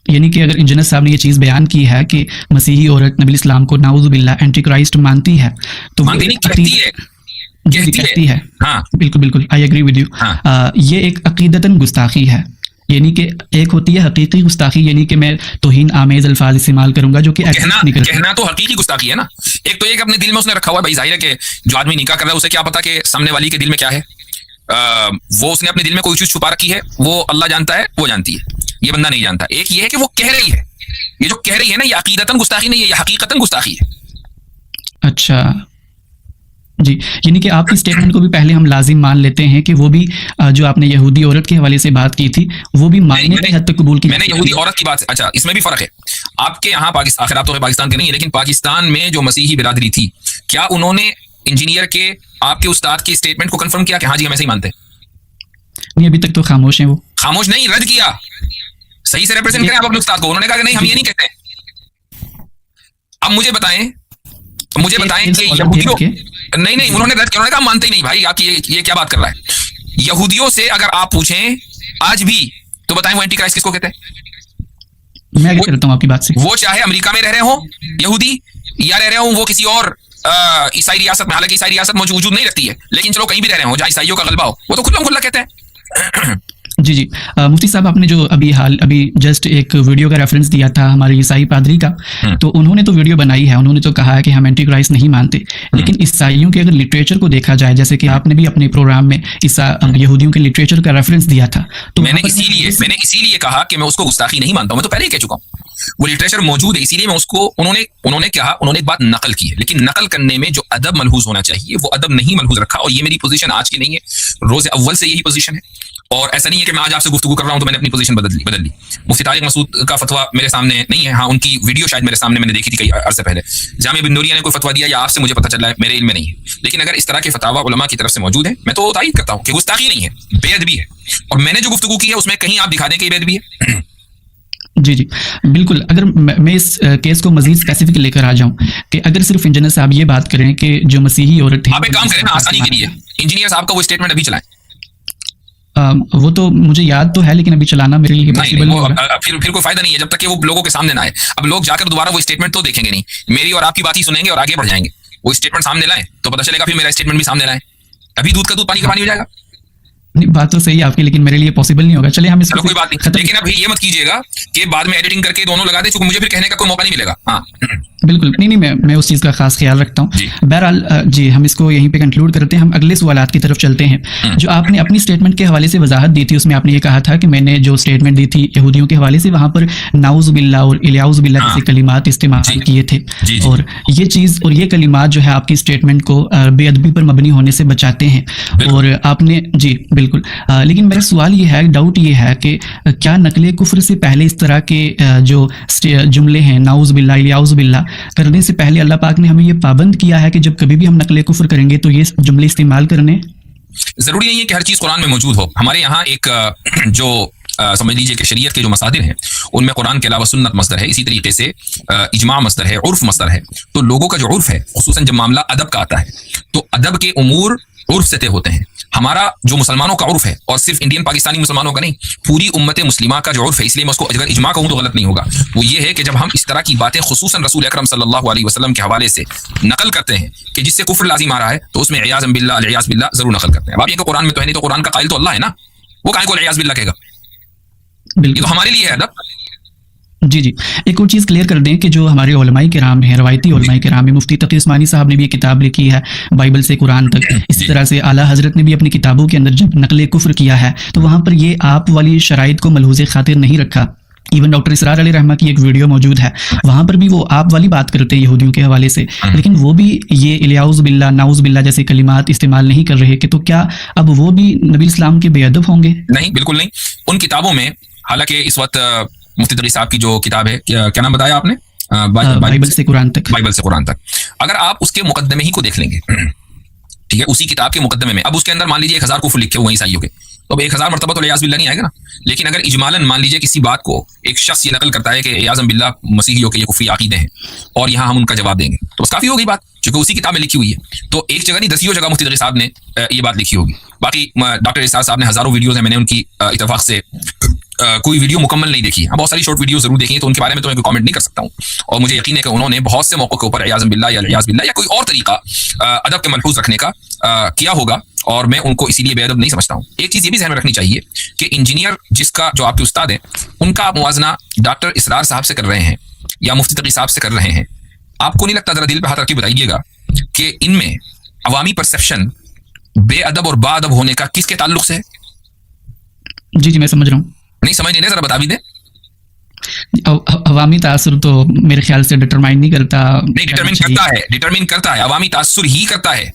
یعنی کہ اگر انجینئر صاحب نے یہ چیز بیان کی ہے کہ مسیحی عورت نبی اسلام کو نعوذ باللہ اینٹی کرائسٹ مانتی ہے، تو مانتی نہیں، کہتی ہے. کہتی ہے. ہاں بالکل بالکل، آئی ایگری ود یو. یہ ایک عقیدتاً گستاخی ہے. یعنی کہ ایک ہوتی ہے حقیقی گستاخی، یعنی کہ میں توہین آمیز الفاظ استعمال کروں گا جو کہ کہنا تو حقیقی گستاخی ہے نا. ایک تو یہ کہ اپنے دل میں اس نے رکھا ہوا ہے، بھائی ظاہر ہے کہ جو آدمی نکاح کر رہا ہے اسے کیا پتا کہ سامنے والی کے دل میں کیا ہے. وہ اس نے اپنے دل میں کوئی چیز چھپا رکھی ہے، وہ اللہ جانتا ہے، وہ جانتی ہے، یہ بندہ نہیں جانتا. ایک یہ ہے کہ وہ کہہ رہی ہے، یہ جو کہہ رہی ہے نا، یہ عقیدتاً گستاخی نہیں ہے، یہ حقیقتاً گستاخی ہے. اچھا جی، یعنی کہ آپ کی اسٹیٹمنٹ کو بھی پہلے ہم لازم مان لیتے ہیں کہ وہ بھی جو آپ نے یہودی عورت کے حوالے سے بات کی تھی وہ بھی ماننے کی حد تک قبول کی. میں نے یہودی عورت کی بات، اچھا اس میں بھی فرق ہے. آپ کے یہاں آخر آپ تو پاکستان کے نہیں ہیں، لیکن پاکستان میں جو مسیحی برادری تھی، کیا انہوں نے انجینئر کے آپ کے استاد کی اسٹیٹمنٹ کو کنفرم کیا کہ ہاں جی ہم ایسے ہی مانتے ہیں؟ نہیں، ابھی تک تو خاموش ہیں. وہ خاموش نہیں، رد کیا. صحیح سے ریپرزینٹ کریں آپ اپنے استاد کو. انہوں نے کہا کہ نہیں ہم یہ نہیں کہتے. اب مجھے بتائیں کہ یہودیوں، نہیں انہوں نے رد کیا، انہوں نے کہا مانتے ہی نہیں. بھائی آپ یہ کیا بات کر رہا ہے؟ یہودیوں سے اگر آپ پوچھیں آج بھی تو بتائیں وہ اینٹی کرائسٹ کس کو کہتے ہیں؟ میں کرتا ہوں آپ کی بات سے. وہ چاہے امریکہ میں رہ رہے ہوں یہودی، یا رہ رہے ہوں وہ کسی اور عیسائی ریاست میں، حالانکہ عیسائی ریاست وجود نہیں رکھتی ہے، لیکن چلو کہیں بھی رہ رہے ہوں جہاں عیسائیوں کا غلبہ ہو، وہ تو کھلا کھلا کہتے ہیں. جی جی، مفتی صاحب آپ نے جو ابھی جسٹ ایک ویڈیو کا ریفرنس دیا تھا ہمارے عیسائی پادری کا، تو انہوں نے تو ویڈیو بنائی ہے، انہوں نے تو کہا ہے کہ ہم اینٹی کرائسٹ نہیں مانتے. لیکن عیسائیوں کے اگر لٹریچر کو دیکھا جائے، جیسے کہ آپ نے بھی اپنے پروگرام میں یہودیوں کے لٹریچر کا ریفرنس دیا تھا، تو میں نے اسی لیے کہا کہ میں اس کو گستاخی نہیں مانتا ہوں. میں تو پہلے ہی کہہ چکا ہوں وہ لٹریچر موجود ہے، اسی لیے میں اس کو انہوں نے کہا، انہوں نے ایک بات نقل کی ہے، لیکن نقل کرنے میں جو ادب ملحوظ ہونا چاہیے وہ ادب نہیں ملحوظ رکھا. اور یہ میری پوزیشن آج کی نہیں ہے، روز اول سے یہی پوزیشن ہے. اور ایسا نہیں ہے کہ میں آج آپ سے گفتگو کر رہا ہوں تو میں نے اپنی پوزیشن بدل لی. مفتی طارق مسعود کا فتویٰ میرے سامنے نہیں ہے، ہاں ان کی ویڈیو شاید میرے سامنے میں نے دیکھی تھی کئی عرصے پہلے. جامعہ بن نوریہ نے کوئی فتویٰ دیا یا آپ سے مجھے پتہ چلا ہے، میرے علم میں نہیں ہے. لیکن اگر اس طرح کے فتاویٰ علماء کی طرف سے موجود ہیں، میں تو تائید کرتا ہوں کہ گستاخی نہیں ہے، بے ادبی ہے. اور میں نے جو گفتگو کی ہے اس میں کہیں آپ دکھا دیں کہ یہ بے ادبی ہے. جی جی بالکل. اگر میں اس کیس کو مزید اسپیسیفک لے کر آ جاؤں کہ اگر صرف انجینئر صاحب یہ بات کریں کہ جو مسیحی عورت تھی، آپ ایک کام کریں نا آسانی کے لیے، انجینئر صاحب کا وہ اسٹیٹمنٹ ابھی چلائیں. وہ تو مجھے یاد تو ہے لیکن ابھی چلانا میرے لیے پاسبل نہیں ہوگا. پھر کوئی فائدہ نہیں ہے جب تک کہ وہ لوگوں کے سامنے نہ آئے. اب لوگ جا کر دوبارہ وہ اسٹیٹمنٹ تو دیکھیں گے نہیں، میری اور آپ کی بات ہی سنیں گے اور آگے بڑھ جائیں گے. وہ اسٹیٹمنٹ سامنے لائیں تو پتہ چلے گا، پھر میرا اسٹیٹمنٹ بھی سامنے لائیں، ابھی دودھ کا دودھ پانی کا پانی ہو جائے گا. نہیں، بات تو صحیح ہے آپ کی، لیکن میرے لیے پاسبل نہیں ہوگا. چلیے ہم اس کو کوئی بات نہیں، لیکن اب یہ مت کیجیے گا کہ بعد میں ایڈیٹنگ کر کے دونوں لگا دیں، چونکہ مجھے پھر کہنے کا کوئی موقع نہیں ملے گا. ہاں بالکل نہیں، میں اس چیز کا خاص خیال رکھتا ہوں. بہرحال جی ہم اس کو یہیں پہ کنکلوڈ کرتے ہیں. ہم اگلے سوالات کی طرف چلتے ہیں. جو آپ نے اپنی اسٹیٹمنٹ کے حوالے سے وضاحت دی تھی، اس میں آپ نے یہ کہا تھا کہ میں نے جو اسٹیٹمنٹ دی تھی یہودیوں کے حوالے سے، وہاں پر نعوذ باللہ اور الیاذ باللہ جیسے کلمات استعمال کیے تھے، اور یہ چیز اور یہ کلمات جو ہے آپ کی اسٹیٹمنٹ کو بے ادبی پر مبنی ہونے سے بچاتے ہیں. اور آپ نے جی بالکل، لیکن میرا سوال یہ ہے، ڈاؤٹ یہ ہے کہ کیا نقل کفر سے پہلے اس طرح کے جو جملے ہیں نعوذ باللہ الیاذ باللہ کرنے سے پہلے اللہ پاک نے ہمیں یہ پابند کیا ہے کہ جب کبھی بھی ہم نقل کفر کریں گے تو یہ جملے استعمال کرنے؟ ضروری نہیں ہے کہ ہر چیز قرآن میں موجود ہو. ہمارے یہاں ایک جو समझ लीजिए कि शरीयत के जो मसादिर हैं उनमें कुरान के अलावा सुन्नत मसदर है, इसी तरीके से इजमा मसदर है, उर्फ मसदर है। तो लोगों का जो उर्फ है, खुसूसन जब मामला अदब का आता है तो अदब के उमूर उर्फ से तय होते हैं। हमारा जो मुसलमानों का उर्फ है, और सिर्फ इंडियन पाकिस्तानी मुसलमानों का नहीं, पूरी उम्मत मुस्लिमा का जो उर्फ है, इसलिए मैं उसको अगर इजमा कहूं तो गलत नहीं होगा, वो ये है कि जब हम इस तरह की बातें खुसूसन रसूल अकरम सल्लल्लाहु अलैहि वसल्लम के हवाले से नकल करते हैं कि जिससे कुफ्र लाजिम आ रहा है, तो उसमें इयाज़ बिल्लाह अल-इयाज़ बिल्लाह जरूर नकल करते हैं। अब आप ये को कुरान में तो है नहीं, तो कुरान का कायल तो अल्लाह है ना, वो काहे को इयाज़ बिल्लाह कहेगा? ये बिल्कुल तो हमारे लिए है अदब। जी जी। एक और चीज़ क्लियर कर दें कि जो हमारे उलमाए किराम हैं, रवायती उलमाए किराम हैं, मुफ्ती तकी उस्मानी साहब ने भी ये किताब लिखी है बाइबल से कुरान तक, इसी तरह से आला हज़रत ने भी अपनी किताबों के अंदर जब नकल कुफ्र किया है तो वहाँ पर ये आप वाली शराइत को मलहूज़ खातिर नहीं रखा। इवन डॉक्टर इसरार अली रहमा की एक वीडियो मौजूद है, वहाँ पर भी वो आप वाली बात करते हैं यहूदियों के हवाले से, लेकिन वो भी ये इलियाउज़ बिल्ला नाउज़ बिल्ला जैसे कलिमात इस्तेमाल नहीं कर रहे कि तो क्या अब वो भी नबी इस्लाम के बेअदब होंगे? नहीं, बिल्कुल नहीं। उन किताबों में, हालांकि इस वक्त मुफ्ती तकी साहब की जो किताब है, क्या नाम बताया आपने? बाइबल से कुरान तक। बाइबल से कुरान तक। अगर आप उसके मुकदमे ही को देख लेंगे, ठीक है, उसी किताब के मुकदमे में, अब उसके अंदर मान लीजिए 1000 कुफ्र लिखे हुए हैं ईसाइयों के, तो अब 1000 मरतबा तो इयाज़ बिल्लाह नहीं आएगा ना। लेकिन अगर इजमालन मान लीजिए किसी बात को एक शख्स ये नकल करता है कि इयाज़ बिल्लाह मसीहियों के ये कुफ्री अकीदे हैं, और यहाँ हम उनका जवाब देंगे, तो बस काफ़ी हो गई बात, क्योंकि उसी किताब में लिखी हुई है। तो एक जगह नहीं, 10 जगह मुफ्ती तकी साहब ने ये बात लिखी होगी। बाकी डॉक्टर इरशाद साहब ने हज़ारों वीडियोज़ हैं, मैंने उनकी इत्तेफाक से कोई वीडियो मुकम्मल नहीं देखी, हाँ बहुत सारी शॉर्ट वीडियो जरूर देखी है, तो उनके बारे में तो मैं कोई कमेंट नहीं कर सकता हूँ। और मुझे यकीन है कि उन्होंने बहुत से मौक़ों के ऊपर इयाज़ बिल्लाह या इयाज़ बिल्लाह या कोई और तरीका अदब के मलहूज़ रखने का किया होगा, और मैं उनको इसीलिए बेअदब नहीं समझता हूँ। एक चीज़ ये भी ध्यान में रखनी चाहिए कि इंजीनियर जिसका जो आपके उस्ताद हैं, उनका आप मुवाजना डॉक्टर इसरार साहब से कर रहे हैं या मुफ्ती तकी साहब से कर रहे हैं, आपको नहीं लगता, जरा दिल पे हाथ रख के बताइएगा कि इनमें अवामी परसेप्शन बेअदब और बाअदब होने का किसके ताल्लुक से है? जी जी, मैं समझ रहा हूँ। नहीं समझ नहीं, जरा बता भी दें। अवामी तासुर तो मेरे ख्याल से डिटरमाइन नहीं करता। नहीं, डिटरमिन करता है, अवामी तासुर ही करता है।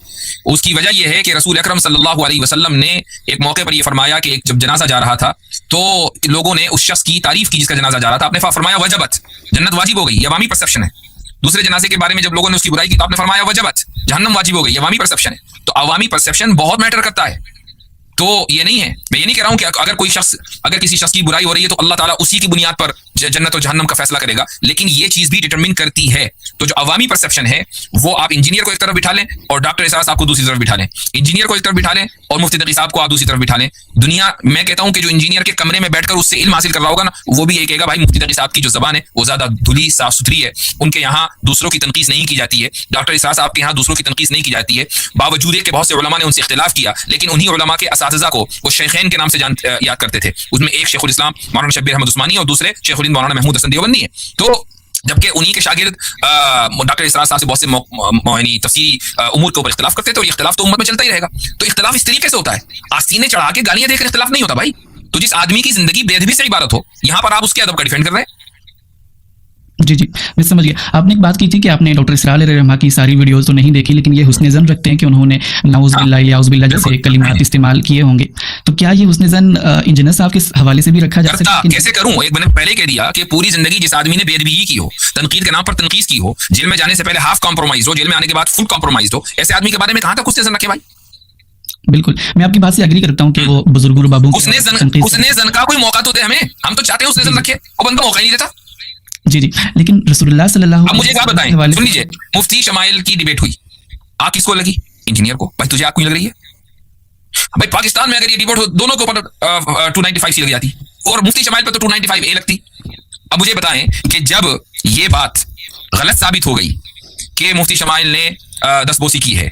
उसकी वजह यह है कि रसूल अकरम सल्लल्लाहु अलैहि वसल्लम ने एक मौके पर यह फरमाया कि जब जनाजा जा रहा था तो लोगों ने उस शख्स की तारीफ की जिसका जनाजा जा रहा था, आपने फरमाया वजबत, जन्नत वाजिब हो गई, ये अवामी परसेप्शन है। दूसरे जनाजे के बारे में जब लोगों ने उसकी बुराई की तो आपने फरमाया वजबत, जहन्नम वाजिब हो गई, ये अवामी परसेप्शन है। तो अवामी परसेप्शन बहुत मैटर करता है। तो ये नहीं है, मैं ये नहीं कह रहा हूं कि अगर किसी शख्स की बुराई हो रही है तो अल्लाह ताला उसी की बुनियाद पर जन्नत और जहन्नम का फैसला करेगा, लेकिन ये चीज भी डिटरमिन करती है। तो जो अवामी परसेप्शन है वो आप इंजीनियर को एक तरफ बिठा लें और डॉक्टर इसरार साहब को दूसरी तरफ बिठा लें, इंजीनियर को एक तरफ बिठा लें और मुफ्ती तकी साहब को आप दूसरी तरफ बिठा लें। दुनिया, मैं कहता हूं कि जो इंजीनियर के कमरे में बैठकर उससे इल्म हासिल कर रहा होगा ना, वो भी ये कहेगा भाई मुफ्ती तकी साहब की जो जबान है वो ज्यादा धुली साफ सुथरी है, उनके यहाँ दूसरों की तनकीस नहीं की जाती है, डॉक्टर इसरार साहब के यहाँ दूसरों की तनकीस नहीं की जाती है। बावजूद के बहुत से उलमा ने उनसे इख्तिलाफ किया, लेकिन उन्हीं उलमा के असातिज़ा को वो शेखैन के नाम से याद करते थे। उसमें एक शेखुल इस्लाम मौलाना शब्बीर अहमद उस्मानी और दूसरे शेखुल हिंद मौलाना महमूद हसन देवबंदी है। तो जबकि उन्हीं के शागिर्द डॉक्टर इसरार साहब से बहुत से तफसीली उमूर के ऊपर इख्तिलाफ करते थे, और इख्तिलाफ तो उम्मत में चलता ही रहेगा। तो इख्तिलाफ इस तरीके से होता है, आसीने चढ़ा के गालियां देकर इख्तिलाफ नहीं होता भाई। तो जिस आदमी की जिंदगी बेअदबी से इबारत हो, यहाँ पर आप उसके अदब का डिफेंड कर रहे हैं। जी जी, मैं समझ गया। आपने एक बात की थी कि आपने डॉक्टर इसरार अली रहमा की सारी वीडियोस तो नहीं देखी, लेकिन ये हुस्न ज़न रखते हैं कि उन्होंने नाउज़ बिल्लाह याउज़ बिल्लाह जैसे कलिमात इस्तेमाल किए होंगे। तो क्या ये हुस्न ज़न इंजीनियर साहब के हवाले से भी रखा जा सकता है? कैसे करूं? एक मैंने पहले कह दिया कि पूरी जिंदगी जिस आदमी ने बेअदबी की हो, तनकीद के नाम पर तनकीस की हो, जेल में जाने से पहले हाफ कॉम्प्रोमाइज हो, जेल में आने के बाद फुल कॉम्प्रोमाइज हो, ऐसे आदमी के बारे में कहां तक हुस्न ज़न रखे भाई? बिल्कुल, मैं आपकी बात से एग्री करता हूं कि वो बुजुर्ग बाबू हुस्न ज़न का कोई मौका तो दे हमें, हम तो चाहते हैं हुस्न ज़न रखे, वो बंदा मौका ही नहीं देता। जी जी, लेकिन रसूलुल्लाह सल्लल्लाहु अब मुझे एक बात बताएं, सुन लीजिए, मुफ्ती शमाइल की डिबेट हुई, आग किसको लगी? इंजीनियर को। भाई तुझे आग क्यों लग रही है? भाई पाकिस्तान में अगर ये डिबेट हो, दोनों के ऊपर 295 सी लग जाती और मुफ्ती शमाइल पर तो 295 ए लगती। अब मुझे बताएं कि जब ये बात गलत साबित हो गई कि मुफ्ती शमाइल ने दस्तबोसी की है,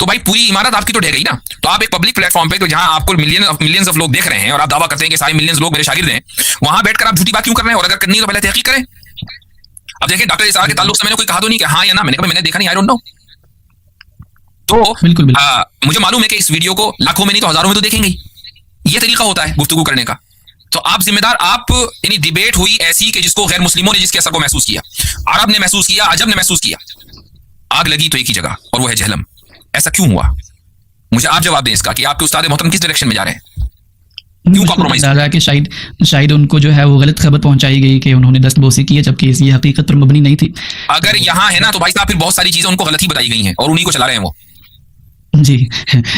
तो भाई पूरी इमारत आपकी तो ढह गई ना। तो आप एक पब्लिक प्लेटफॉर्म पे, तो जहां आपको मिलियंस ऑफ लोग देख रहे हैं और आप दावा करते हैं कि सारे मिलियंस लोग मेरे शागिर्द हैं, वहां बैठकर आप झूठी बात क्यों कर रहे हैं? और अगर करनी है तो पहले तहकीक करें। अब देखिए, डॉक्टर इसरार के ताल्लुक से मैंने कोई कहा तो नहीं कि हाँ या ना, मैंने देखा नहीं, आई डोंट नो। तो बिल्कुल मुझे मालूम है कि इस वीडियो को लाखों में नहीं तो हजारों में तो देखेंगे। ये तरीका होता है गुफ्तगू करने का। तो आप जिम्मेदार, आप यानी डिबेट हुई ऐसी कि जिसको गैर मुस्लिमों ने जिसके असर को महसूस किया, अरब ने महसूस किया, अजब ने महसूस किया, आग लगी तो एक ही जगह और वो है जहलम। ऐसा क्यों हुआ? मुझे आप जवाब दें इसका कि आपके उस्ताद मोहतरम किस डायरेक्शन में जा रहे हैं, क्यों कॉम्प्रोमाइज? कि शायद उनको जो है वो गलत खबर पहुंचाई गई कि उन्होंने दस्तबोसी की है, जबकि ये हकीकत पर मबनी नहीं थी। अगर यहाँ है ना तो भाई साहब फिर बहुत सारी चीजें उनको गलत ही बताई गई हैं और उन्हीं को चला रहे हैं वो। जी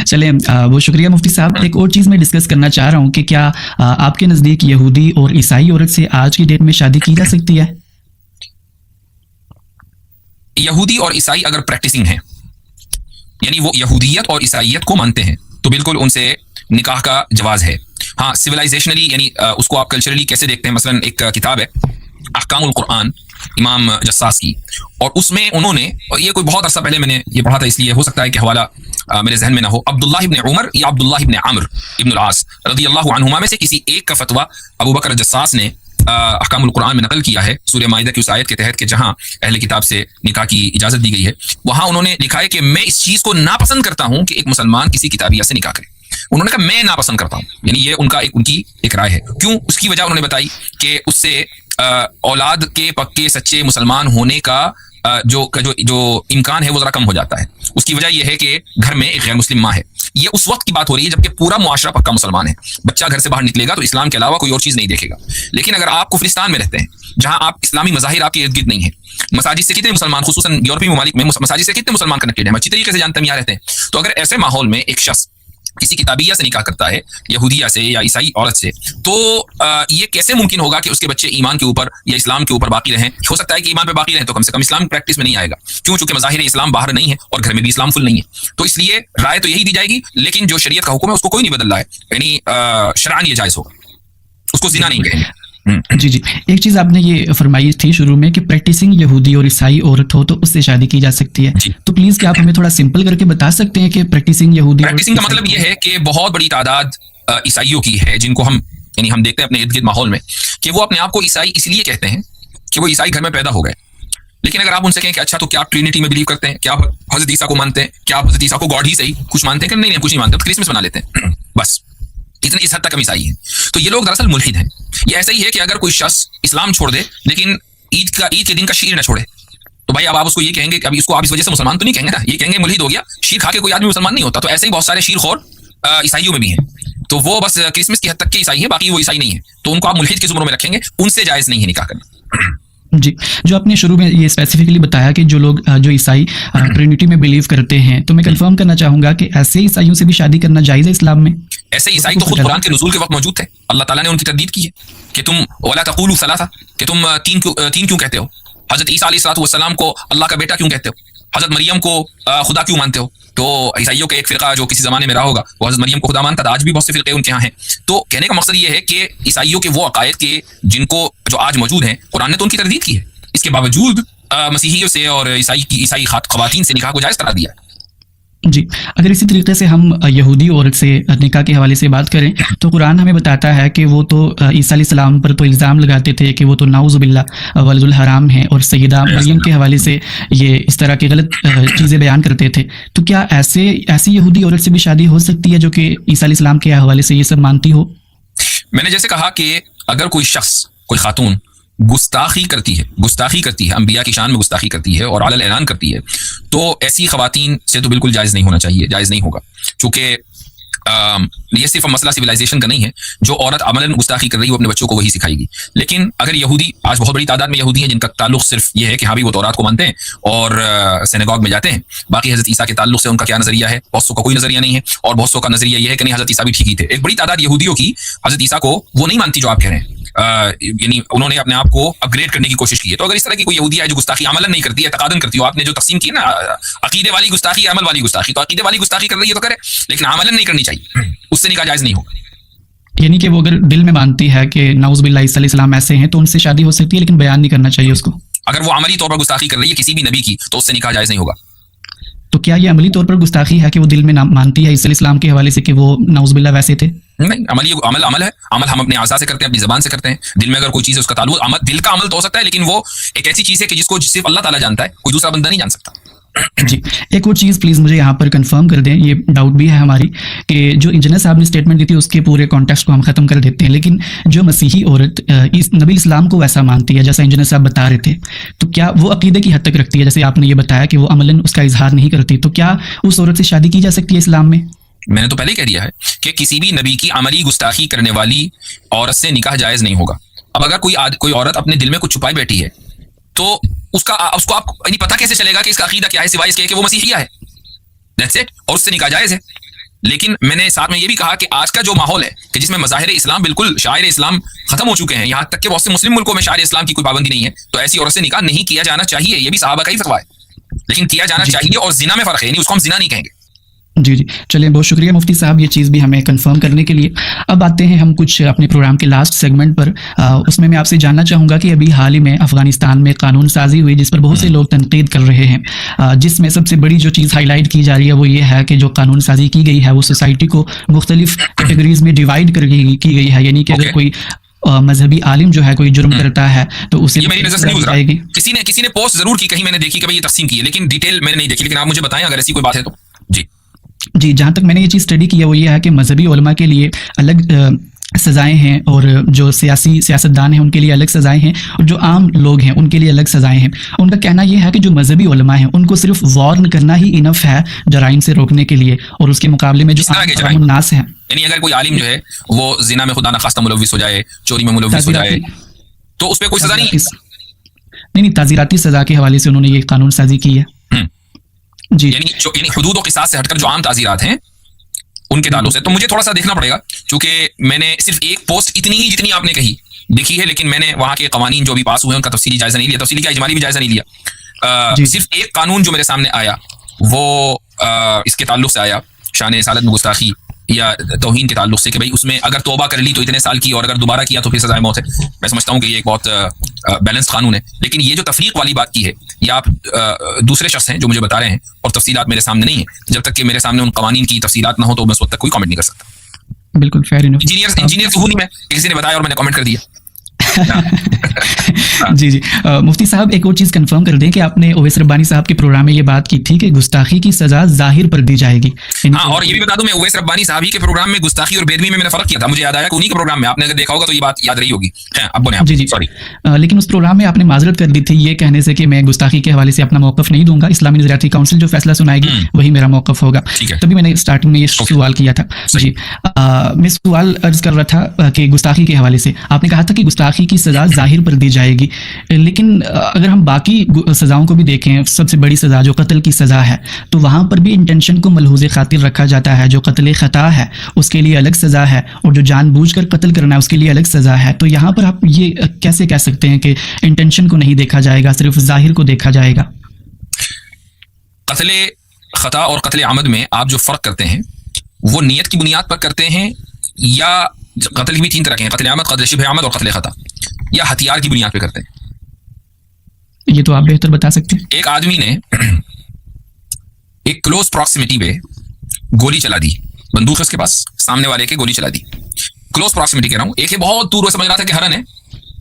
चलें, वो शुक्रिया मुफ्ती साहब। एक और चीज़ मैं डिस्कस करना चाह रहा हूँ कि क्या आपके नज़दीक यहूदी और ईसाई औरत से आज की डेट में शादी की जा सकती है? यहूदी और ईसाई अगर प्रैक्टिसिंग हैं, यानी वो यहूदियत और ईसाइयत को मानते हैं, तो बिल्कुल उनसे निकाह का जवाज है। हाँ, सिविलाइजेशनली यानी उसको आप कल्चरली कैसे देखते हैं, मसलन एक किताब है अहकामुल कुरान इमाम जस्सास की, और उसमें उन्होंने, ये कोई बहुत अर्सा पहले मैंने ये पढ़ा था इसलिए हो सकता है कि हवाला मेरे जहन में ना हो, अब्दुल्लाह इब्न उमर या अब्दुल्लाह इब्न अम्र इब्न आस रज़ियल्लाहु अन्हुमा में से किसी एक का फतवा अबू बकर जस्सास ने अहकामुल कुरान में नकल किया है सूरह माइदा की उस आयत के तहत कि जहां अहले किताब से निकाह की इजाजत दी गई है। वहां उन्होंने लिखा है कि मैं इस चीज को नापसंद करता हूं कि एक मुसलमान किसी किताबिया से निकाह करे। उन्होंने कहा मैं नापसंद करता हूं, यानी ये उनकी एक राय है। क्यों? उसकी वजह उन्होंने बताई कि उससे औलाद के पक्के सच्चे मुसलमान होने का जो इम्कान है वो जरा कम हो जाता है। उसकी वजह यह है कि घर में एक गैर मुस्लिम माँ है। ये उस वक्त की बात हो रही है जबकि पूरा मुआशरा पक्का मुसलमान है। बच्चा घर से बाहर निकलेगा तो इस्लाम के अलावा कोई और चीज नहीं देखेगा। लेकिन अगर आप कुफरिस्तान में रहते हैं जहां आप इस्लामी मज़ाहिर आपके इर्द गिर्द नहीं है, मसाजिद से कितने मुसलमान, खुसूसन यूरोपीय ममालिक में मसाजिद से कितने मुसलमान कनेक्टेड हैं, हम अच्छी तरीके से जानते हैं यहाँ रहते हैं। तो अगर ऐसे माहौल में एक शख्स किसी किताबिया से निकाह करता है, यहूदिया से या ईसाई औरत से, तो ये कैसे मुमकिन होगा कि उसके बच्चे ईमान के ऊपर या इस्लाम के ऊपर बाकी रहें? हो सकता है कि ईमान पे बाकी रहें तो कम से कम इस्लाम प्रैक्टिस में नहीं आएगा। क्यों? चूंकि मज़ाहिर इस्लाम बाहर नहीं है और घर में भी इस्लाम फुल नहीं है। तो इसलिए राय तो यही दी जाएगी, लेकिन जो शरीयत का हुक्म है उसको कोई नहीं बदल रहा है, यानी शरअन ये जायज़ होगा, उसको ज़िना नहीं कहेंगे। जी जी, एक चीज़ आपने ये फरमाई थी शुरू में कि प्रैक्टिसिंग यहूदी और ईसाई औरत हो तो उससे शादी की जा सकती है। तो प्लीज़ क्या आप हमें थोड़ा सिंपल करके बता सकते हैं कि प्रैक्टिसिंग यहूदी, प्रैक्टिसिंग का मतलब ये है कि बहुत बड़ी तादाद ईसाइयों की है जिनको हम देखते हैं अपने इर्द गिर्द माहौल में कि वो अपने आप को ईसाई इसलिए कहते हैं कि वो ईसाई घर में पैदा हो गए। लेकिन अगर आप उनसे कहें कि अच्छा तो क्या आप ट्रिनिटी में बिलीव करते हैं, क्या आप हजरत ईसा को मानते हैं, क्या आप हजरत ईसा को गॉड ही सही कुछ मानते हैं? कि नहीं, कुछ नहीं मानते, तो क्रिसमस मना लेते हैं बस। इतने इस हद तक हम ईसाई हैं। तो ये लोग दरअसल मुल्हिद हैं। ये ऐसा ही है कि अगर कोई शख्स इस्लाम छोड़ दे लेकिन ईद के दिन का शीर न छोड़े, तो भाई अब आप उसको ये कहेंगे कि अभी इसको आप इस वजह से मुसलमान तो नहीं कहेंगे ना, ये कहेंगे मुल्हिद हो गया। शीर खा के कोई आदमी मुसलमान नहीं होता। तो ऐसे ही बहुत सारे शीर खोर ईसाइयों में भी हैं। तो वो बस क्रिसमस की हद तक के ईसाई हैं, बाकी वो ईसाई नहीं है। तो उनको आप मुल्हिद की जुमरों में रखेंगे, उनसे जायज़ नहीं है निकाह करना। जी, जो आपने शुरू में ये स्पेसिफिकली बताया कि जो लोग जो ईसाई ट्रिनिटी में बिलीव करते हैं, तो मैं कंफर्म करना चाहूंगा कि ऐसे ईसाइयों से भी शादी करना जायज़ है इस्लाम में? ऐसे ईसाई तो खुद कुरान के नुज़ूल के वक्त मौजूद थे। अल्लाह ताला ने उनकी तरदीद की है कि तुम वला तक़ूलू सलासा, कि तुम तीन क्यों कहते हो? हजरत ईसा अलैहिस्सलाम को अल्लाह का बेटा क्यों कहते हो? हजरत मरियम को खुदा क्यों मानते हो? तो ईसाइयों का एक फिरका जो किसी जमाने में रहा होगा वो हजरत मरियम को खुदा मानता था। आज भी बहुत से फिरके उनके यहाँ हैं। तो कहने का मकसद ये है कि ईसाइयों के वो अकायद के जिनको जो आज मौजूद हैं, कुरान ने तो उनकी तरदीद की है। इसके बावजूद मसीहियों से और ईसाई ख़वातीन से निकाह को जायज़ करार दिया। जी, अगर इसी तरीके से हम यहूदी औरत से निकाह के हवाले से बात करें तो कुरान हमें बताता है कि वो तो ईसा अलैहिस्सलाम पर तो इल्ज़ाम लगाते थे कि वो तो नाउज़ बिल्लाह वलदुल हराम हैं, और सैयदा मरियम के हवाले से ये इस तरह की गलत चीज़ें बयान करते थे। तो क्या ऐसी यहूदी औरत से भी शादी हो सकती है जो कि ईसा अलैहिस्सलाम के हवाले से ये सब मानती हो? मैंने जैसे कहा कि अगर कोई शख्स, कोई खातून गुस्ताखी करती है, अंबिया की शान में गुस्ताखी करती है और अलल ऐलान करती है, तो ऐसी खवातीन से तो बिल्कुल जायज़ नहीं होना चाहिए, जायज़ नहीं होगा। चूँकि ये सिर्फ मसला सिविलाइजेशन का नहीं है। जो औरत अमलन गुस्ताखी कर रही है वो अपने बच्चों को वही सिखाएगी। लेकिन अगर यहूदी, आज बहुत बड़ी तादाद में यहूदी हैं जिनका ताल्लुक सिर्फ ये है कि हाँ भी वो तौरात को मानते हैं और सिनेगॉग में जाते हैं, बाकी हजरत ईसा के ताल्लुक से उनका क्या नजरिया है, बहुत सौ का कोई नजरिया नहीं है, और बहुत सौ का नजरिया ये है कि नहीं हजरत ईसा भी ठीक ही थे। एक बड़ी तादाद यहूदियों की हजरत ईसा को वो नहीं मानती जो आप कह रहे हैं, यानी उन्होंने अपने आप को अपग्रेड करने की कोशिश की है। तो अगर इस तरह की कोई यहूदी है जो गुस्ताखी अमलन नहीं करती है, तकादन करती हो, आपने जो तकसीम की है ना अकीदे वाली गुस्ताखी, अमल वाली गुस्ताखी, तो अकीदे वाली गुस्ताखी कर रही है तो करे, लेकिन अमलन नहीं करनी चाहिए, उससे निकाह जायज़ नहीं होगा। यानी कि वो अगर दिल में मानती है कि नाउज़ बिल्लाह ईसा अलैहिस्सलाम ऐसे हैं तो उनसे शादी हो सकती है, लेकिन बयान नहीं करना चाहिए उसको। अगर वो अमली तौर पर गुस्ताखी कर रही है किसी भी नबी की तो उससे निकाह जायज़ नहीं होगा। तो क्या ये अमली तौर पर गुस्ताखी है कि वो दिल में मानती है ईसा अलैहिस्सलाम के हवाले से कि वो नाउज़ बिल्लाह वैसे थे? नहीं, अमल है। अमल हम अपने आज़ा से करते हैं, अपनी ज़बान से करते हैं। दिल में अगर कोई चीज़ है उसका ताल्लुक दिल का अमल तो हो सकता है, लेकिन वो एक ऐसी चीज़ है कि जिसको सिर्फ अल्लाह ताला जानता है, कोई दूसरा बंदा नहीं जान सकता। जी, एक और चीज़ प्लीज़ मुझे यहाँ पर कंफर्म कर दें, ये डाउट भी है हमारी कि जो इंजीनियर साहब ने स्टेटमेंट दी थी उसके पूरे कॉन्टेक्स्ट को हम ख़त्म कर देते हैं, लेकिन जो मसीही औरत इस नबी इस्लाम को वैसा मानती है जैसा इंजीनियर साहब बता रहे थे, तो क्या वो अकीदे की हद तक रखती है? जैसे आपने ये बताया कि वो अमलन उसका इजहार नहीं करती, तो क्या उस औरत से शादी की जा सकती है इस्लाम में? मैंने तो पहले ही कह दिया है कि किसी भी नबी की अमली गुस्ताखी करने वाली औरत से निकाह जायज़ नहीं होगा। अब अगर कोई औरत अपने दिल में कुछ छुपाए बैठी है तो उसको आप पता कैसे चलेगा कि इसका अकीदा क्या है, सिवाय इसके कि वो मसीहिया है? That's it. اور اس سے نکاح جائز ہے. لیکن میں نے ساتھ میں یہ بھی کہا کہ آج کا جو ماحول ہے کہ جس میں مظاہر اسلام بالکل شاعر اسلام ختم ہو چکے ہیں, یہاں تک کہ بہت سے مسلم ملکوں میں شاعر اسلام کی کوئی پابندی نہیں ہے, تو ایسی عورت سے نکاح نہیں کیا جانا چاہیے. یہ بھی صحابہ کا ہی فتویٰ ہے, لیکن کیا جانا چاہیے. اور زنا میں فرق ہے, یعنی اس کو ہم زنا نہیں کہیں گے. جی جی چلیے, بہت شکریہ مفتی صاحب یہ چیز بھی ہمیں کنفرم کرنے کے لیے. اب آتے ہیں ہم کچھ اپنے پروگرام کے لاسٹ سیگمنٹ پر. اس میں آپ سے جاننا چاہوں گا کہ ابھی حال ہی میں افغانستان میں قانون سازی ہوئی جس پر بہت سے لوگ تنقید کر رہے ہیں, جس میں سب سے بڑی جو چیز ہائی لائٹ کی جا رہی ہے وہ یہ ہے کہ جو قانون سازی کی گئی ہے وہ سوسائٹی کو مختلف کیٹیگریز میں ڈیوائڈ کر کی گئی ہے. یعنی کہ اگر کوئی مذہبی عالم جو ہے کوئی جرم کرتا ہے تو اسے میری نظر سے نہیں گزرا. کسی نے پوسٹ ضرور کی, کہیں میں نے دیکھی کہ بھئی یہ تقسیم کی ہے, لیکن ڈیٹیل میں نے نہیں دیکھی. لیکن آپ مجھے بتائیں اگر ایسی کوئی بات ہے تو. جی جہاں تک میں نے یہ چیز اسٹڈی کی ہے وہ یہ ہے کہ مذہبی علماء کے لیے الگ سزائیں ہیں, اور جو سیاستدان ہیں ان کے لیے الگ سزائیں ہیں, اور جو عام لوگ ہیں ان کے لیے الگ سزائیں ہیں. ان کا کہنا یہ ہے کہ جو مذہبی علماء ہیں ان کو صرف وارن کرنا ہی انف ہے جرائم سے روکنے کے لیے, اور اس کے مقابلے میں جو عام الناس ہیں, یعنی اگر کوئی عالم جو ہے وہ زنا میں خدا نخواستہ ملوث ہو جائے, چوری میں ملوث ہو جائے, تو اس پہ کوئی سزا نہیں. تعزیراتی سزا کے حوالے سے انہوں نے یہ قانون سازی کی ہے. جی یعنی حدود و قصاص سے ہٹ کر جو عام تعزیرات ہیں ان کے تعلق سے. تو مجھے تھوڑا سا دیکھنا پڑے گا, چونکہ میں نے صرف ایک پوسٹ اتنی ہی جتنی آپ نے کہی دیکھی ہے, لیکن میں نے وہاں کے قوانین جو بھی پاس ہوئے ہیں ان کا تفصیلی جائزہ نہیں لیا, تفصیلی کا اجمالی بھی جائزہ نہیں لیا. صرف ایک قانون جو میرے سامنے آیا وہ اس کے تعلق سے آیا, شان رسالت میں گستاخی یا توہین کے تعلق سے, کہ بھئی اس میں اگر توبہ کر لی تو اتنے سال کی, اور اگر دوبارہ کیا تو پھر سزائے موت ہے. میں سمجھتا ہوں کہ یہ ایک بہت بیلنس قانون ہے. لیکن یہ جو تفریق والی بات کی ہے, یہ آپ دوسرے شخص ہیں جو مجھے بتا رہے ہیں, اور تفصیلات میرے سامنے نہیں ہیں. جب تک کہ میرے سامنے ان قوانین کی تفصیلات نہ ہو تو میں اس وقت تک کوئی کامنٹ نہیں کر سکتا. بالکل فیئر انف. انجینئر تو ہوں نہیں میں, کسی نے بتایا اور میں نے کامنٹ کر دیا. جی مفتی صاحب ایک اور چیز کنفرم کر دیں کہ آپ نے اویس ربانی صاحب کے پروگرام میں یہ بات کی تھی کہ گستاخی کی سزا ظاہر پر دی جائے گی. ہاں, اور یہ بھی بتا دوں میں اویس ربانی صاحب کے پروگرام میں گستاخی اور بے ادبی میں نے فرق کیا تھا. مجھے یاد آیا کہ انہی کے پروگرام میں آپ نے اگر دیکھا ہوگا تو یہ بات یاد رہی ہوگی. جی سوری, لیکن اس پروگرام میں آپ نے معذرت کر دی تھی یہ کہنے سے کہ میں گستاخی کے حوالے سے اپنا موقف نہیں دوں گا, اسلامی نظریاتی کونسل جو فیصلہ سنائے گی وہی میرا موقف ہوگا. تبھی میں نے اسٹارٹنگ میں یہ سوال کیا تھا. جی میں سوال عرض کر رہا تھا کہ گستاخی کے حوالے سے آپ نے کہا تھا کہ گستاخی کی سزا ظاہر پر دی جائے گی, لیکن اگر ہم باقی سزاؤں کو بھی دیکھیں, سب سے بڑی سزا جو قتل کی سزا ہے, تو وہاں پر بھی انٹینشن کو ملحوظ خاطر رکھا جاتا ہے. جو قتل خطا ہے اس کے لیے الگ سزا ہے, اور جو جان بوجھ کر قتل کرنا ہے اس کے لیے الگ سزا ہے. تو یہاں پر آپ یہ کیسے کہہ سکتے ہیں کہ انٹینشن کو نہیں دیکھا جائے گا, صرف ظاہر کو دیکھا جائے گا؟ قتل خطا اور قتل عمد میں آپ جو فرق کرتے ہیں وہ نیت کی بنیاد پر کرتے ہیں, یا قتل بھی تین طرح کے ہیں, قتل عمد, قتل شبہ عمد اور قتل خطا, یا ہتھیار کی بنیاد پہ کرتے ہیں؟ یہ تو آپ بہتر بتا سکتے ہیں. ایک آدمی نے ایک کلوز پراکسیمیٹی پہ گولی چلا دی, بندوق اس کے پاس, سامنے والے کے گولی چلا دی. کلوز پراکسیمیٹی کہہ رہا ہوں, ایک ہے بہت دور, وہ سمجھ رہا تھا کہ ہرن ہے,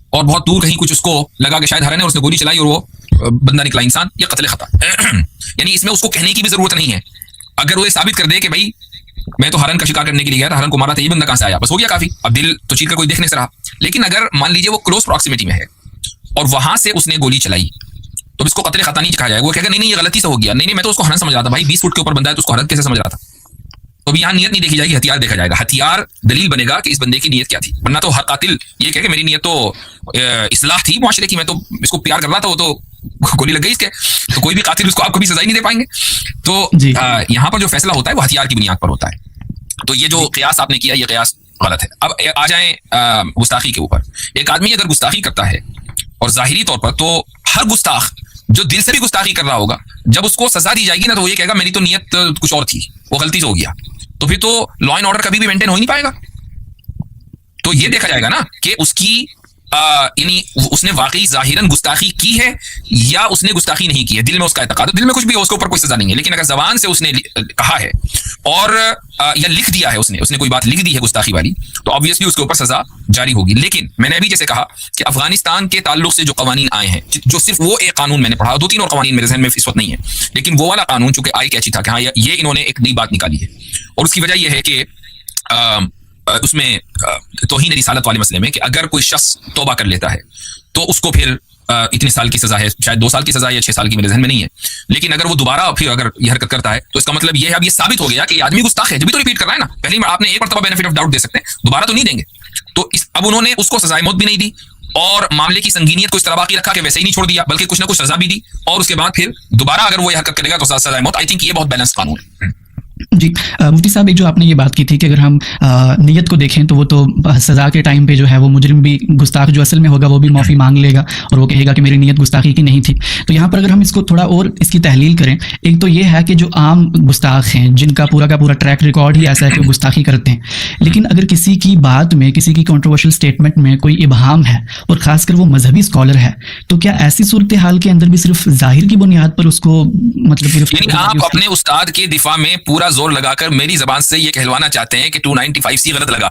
اور بہت دور کہیں کچھ اس کو لگا کہ شاید ہرن ہے, اور اس نے گولی چلائی اور وہ بندہ نکلا انسان. یہ قتل خطا. یعنی اس میں اس کو کہنے کی بھی ضرورت نہیں ہے. اگر وہ یہ ثابت کر دے کہ بھائی میں تو ہرن کا شکار کرنے کے لیے گیا تھا, ہرن کو مارا تھا, یہ بندہ کہاں سے آیا, بس ہو گیا کافی. اب دل تو چیل کر کوئی دیکھ نہیں رہا. لیکن اگر مان لیجیے وہ کلوز پراکسیمیٹی میں ہے اور وہاں سے اس نے گولی چلائی, تو اس کو قتل خطا نہیں کہا جائے گا. وہ کہے گا نہیں یہ غلطی سے ہو گیا, نہیں میں تو اس کو ہرن سمجھ رہا تھا, بھائی 20 فٹ کے اوپر بندہ ہے تو اس کو ہرن کیسے سمجھ رہا تھا. تو یہاں نیت نہیں دیکھی جائے گی, ہتھیار دیکھا جائے گا. ہتھیار دلیل بنے گا کہ اس بندے کی نیت کیا تھی. ورنہ تو ہر قاتل یہ کہے کہ میری نیت تو اصلاح تھی معاشرے کی, میں تو اس کو پیار کر رہا تھا, وہ تو گولی لگ گئی اس کے, تو کوئی بھی قاتل اس کو آپ کبھی سزا ہی نہیں دے پائیں گے. تو یہاں پر جو فیصلہ ہوتا ہے وہ ہتھیار کی بنیاد پر ہوتا ہے. تو یہ جو قیاس آپ نے کیا یہ قیاس غلط ہے. اب آ جائیں گستاخی کے اوپر. ایک آدمی اگر گستاخی کرتا ہے اور ظاہری طور پر, تو ہر گستاخ جو دل سے بھی گستاخی کر رہا ہوگا, جب اس کو سزا دی جائے گی نا تو وہ یہ کہے گا میری تو نیت کچھ اور تھی, وہ غلطی سے ہو گیا. تو پھر تو لا اینڈ آرڈر کبھی بھی مینٹین ہو ہی نہیں پائے گا. تو یہ دیکھا جائے گا نا کہ اس کی یعنی اس نے واقعی ظاہراً گستاخی کی ہے یا اس نے گستاخی نہیں کی ہے. دل میں اس کا اعتقاد ہے, دل میں کچھ بھی ہو اس کے اوپر کوئی سزا نہیں ہے. لیکن اگر زبان سے اس نے کہا ہے اور یا لکھ دیا ہے, اس نے کوئی بات لکھ دی ہے گستاخی والی, تو آبویسلی اس کے اوپر سزا جاری ہوگی. لیکن میں نے ابھی جیسے کہا کہ افغانستان کے تعلق سے جو قوانین آئے ہیں, جو صرف وہ ایک قانون میں نے پڑھا, 2-3 اور قوانین میرے ذہن میں اس وقت نہیں ہے, لیکن وہ والا قانون چونکہ آئی کیچی تھا کہ ہاں یہ انہوں نے ایک نئی بات نکالی ہے, اور اس کی وجہ یہ ہے کہ اس میں توہین رسالت والے مسئلے میں کہ اگر کوئی شخص توبہ کر لیتا ہے تو اس کو پھر اتنے سال کی سزا ہے, شاید 2 سال کی سزا یا 6 سال کی, میرے ذہن میں نہیں ہے. لیکن اگر وہ دوبارہ پھر اگر یہ حرکت کرتا ہے تو اس کا مطلب یہ ہے اب یہ ثابت ہو گیا کہ یہ آدمی گستاخ ہے, جب بھی تو ریپیٹ کر رہا ہے نا. پہلی بار آپ نے ایک مرتبہ بینیفٹ آف ڈاؤٹ دے سکتے ہیں, دوبارہ تو نہیں دیں گے. تو اب انہوں نے اس کو سزائے موت بھی نہیں دی, اور معاملے کی سنگینیت کو اس طرح باقی رکھا کہ ویسے ہی نہیں چھوڑ دیا بلکہ کچھ نہ کچھ سزا بھی دی, اور اس کے بعد پھر دوبارہ اگر وہ یہ حرکت کرے گا تو سزا موت. آئی تھنک یہ بہت بیلنس قانون ہے. جی مفتی صاحب ایک جو آپ نے یہ بات کی تھی کہ اگر ہم نیت کو دیکھیں تو وہ تو سزا کے ٹائم پہ جو ہے وہ مجرم بھی گستاخ جو اصل میں ہوگا وہ بھی معافی مانگ لے گا اور وہ کہے گا کہ میری نیت گستاخی کی نہیں تھی. تو یہاں پر اگر ہم اس کو تھوڑا اور اس کی تحلیل کریں, ایک تو یہ ہے کہ جو عام گستاخ ہیں جن کا پورا ٹریک ریکارڈ ہی ایسا ہے کہ وہ گستاخی کرتے ہیں, لیکن اگر کسی کی بات میں کسی کی کنٹروورشل سٹیٹمنٹ میں کوئی ابہام ہے اور خاص کر وہ مذہبی اسکالر ہے, تو کیا ایسی صورتحال کے اندر بھی صرف ظاہر کی بنیاد پر اس کو مطلب یعنی آپ اپنے استاد کے دفاع میں پورا زور لگا کر میری زبان سے یہ کہلوانا چاہتے ہیں کہ 295C غلط لگا؟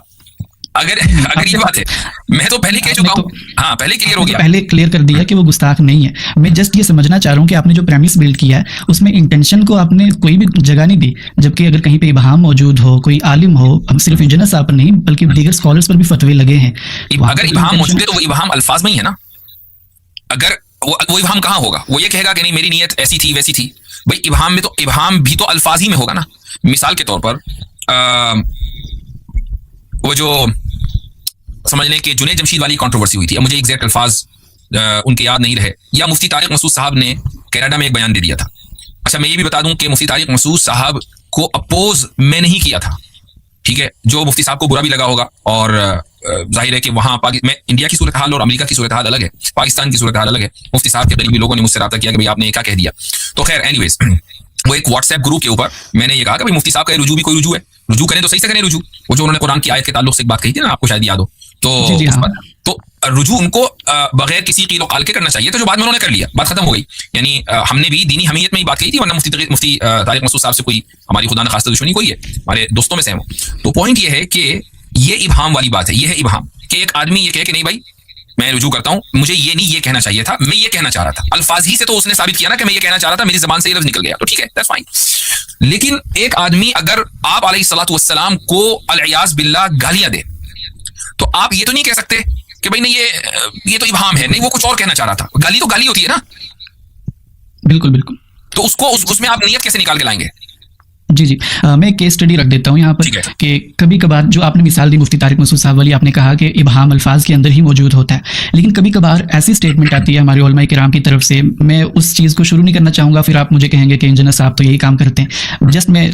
اگر یہ بات ہے, میں تو پہلے کہہ چکا ہوں. ہاں پہلے کلیئر ہو گیا, پہلے کلیئر کر دیا کہ وہ گستاخ نہیں ہے. میں جسٹ یہ سمجھنا چاہ رہا ہوں کہ آپ نے جو پریمس بلڈ کیا ہے اس میں انٹینشن کو آپ نے کوئی بھی جگہ نہیں دی, جبکہ اگر کہیں پہ ابہام موجود ہو, کوئی عالم ہو, ہم صرف انجنر صاحب پر نہیں بلکہ دیگر اسکالرس پر بھی فتوے لگے ہیں. اگر ابہام موجود ہے تو وہ ابہام الفاظ میں ہی ہے نا. اگر وہ ابہام کہاں ہوگا؟ وہ یہ کہے گا کہ نہیں میری نیت ایسی تھی ویسی تھی. بھائی ابہام بھی تو الفاظ ہی میں ہوگا نا. مثال کے طور پر وہ جو سمجھ لیں کہ جنید جمشید والی کنٹروورسی ہوئی تھی, اب مجھے ایگزیکٹ الفاظ ان کے یاد نہیں رہے, یا مفتی طارق مسعود صاحب نے کینیڈا میں ایک بیان دے دیا تھا. اچھا میں یہ بھی بتا دوں کہ مفتی طارق مسعود صاحب کو اپوز میں نہیں کیا تھا, ٹھیک ہے, جو مفتی صاحب کو برا بھی لگا ہوگا, اور ظاہر ہے کہ وہاں میں انڈیا کی صورتحال اور امریکہ کی صورتحال الگ ہے, پاکستان کی صورتحال الگ ہے. مفتی صاحب کے قریبی لوگوں نے مجھ سے رابطہ کیا کہ بھائی آپ نے کیا کہہ دیا. تو خیر اینی ویز وہ ایک واٹس ایپ گروپ کے اوپر میں نے یہ کہا کہ بھائی مفتی صاحب کا رجوع بھی کوئی رجوع ہے, رجوع کریں تو صحیح سے کریں رجوع. وہ جو انہوں نے قرآن کی آیت کے تعلق سے ایک بات کہی تھی نا, آپ کو شاید یاد ہو, تو رجوع ان کو بغیر کسی قیل و قال کے کرنا چاہیے, تو جو بعد میں انہوں نے کر لیا, بات ختم ہو گئی. یعنی ہم نے بھی دینی حمیت میں ہی بات کہی تھی, ورنہ مفتی طارق مسعود صاحب سے کوئی ہماری خدا نخواستہ دشمنی کوئی ہے, ہمارے دوستوں میں سے ہیں. تو پوائنٹ یہ ہے کہ یہ ابہام والی بات ہے, یہ ہے ابہام کہ ایک آدمی یہ کہے کہ نہیں بھائی میں رجوع کرتا ہوں, مجھے یہ نہیں یہ کہنا چاہیے تھا, میں یہ کہنا چاہ رہا تھا. الفاظ ہی سے تو اس نے ثابت کیا نا کہ میں یہ کہنا چاہ رہا تھا, میری زبان سے یہ لفظ نکل گیا, تو ٹھیک ہے دیٹس فائن. لیکن ایک آدمی اگر آپ علیہ الصلوۃ والسلام کو العیاذ باللہ گالیاں دے, تو آپ یہ تو نہیں کہہ سکتے کہ بھائی نہیں یہ تو ابہام ہے, نہیں وہ کچھ اور کہنا چاہ رہا تھا. گالی تو گالی ہوتی ہے نا. بالکل بالکل. تو اس میں آپ نیت کیسے نکال کے لائیں گے؟ جی میں ایک کیس اسٹڈی رکھ دیتا ہوں یہاں پر کہ کبھی کبھار جو آپ نے مثال دی مفتی طارق مسعود صاحب والی, آپ نے کہا کہ ابہام الفاظ کے اندر ہی موجود ہوتا ہے, لیکن کبھی کبھار ایسی اسٹیٹمنٹ آتی ہے ہمارے علماء کرام کی طرف سے, میں اس چیز کو شروع نہیں کرنا چاہوں گا, پھر آپ مجھے کہیں گے کہ انجنر صاحب تو یہی کام کرتے ہیں. جسٹ میں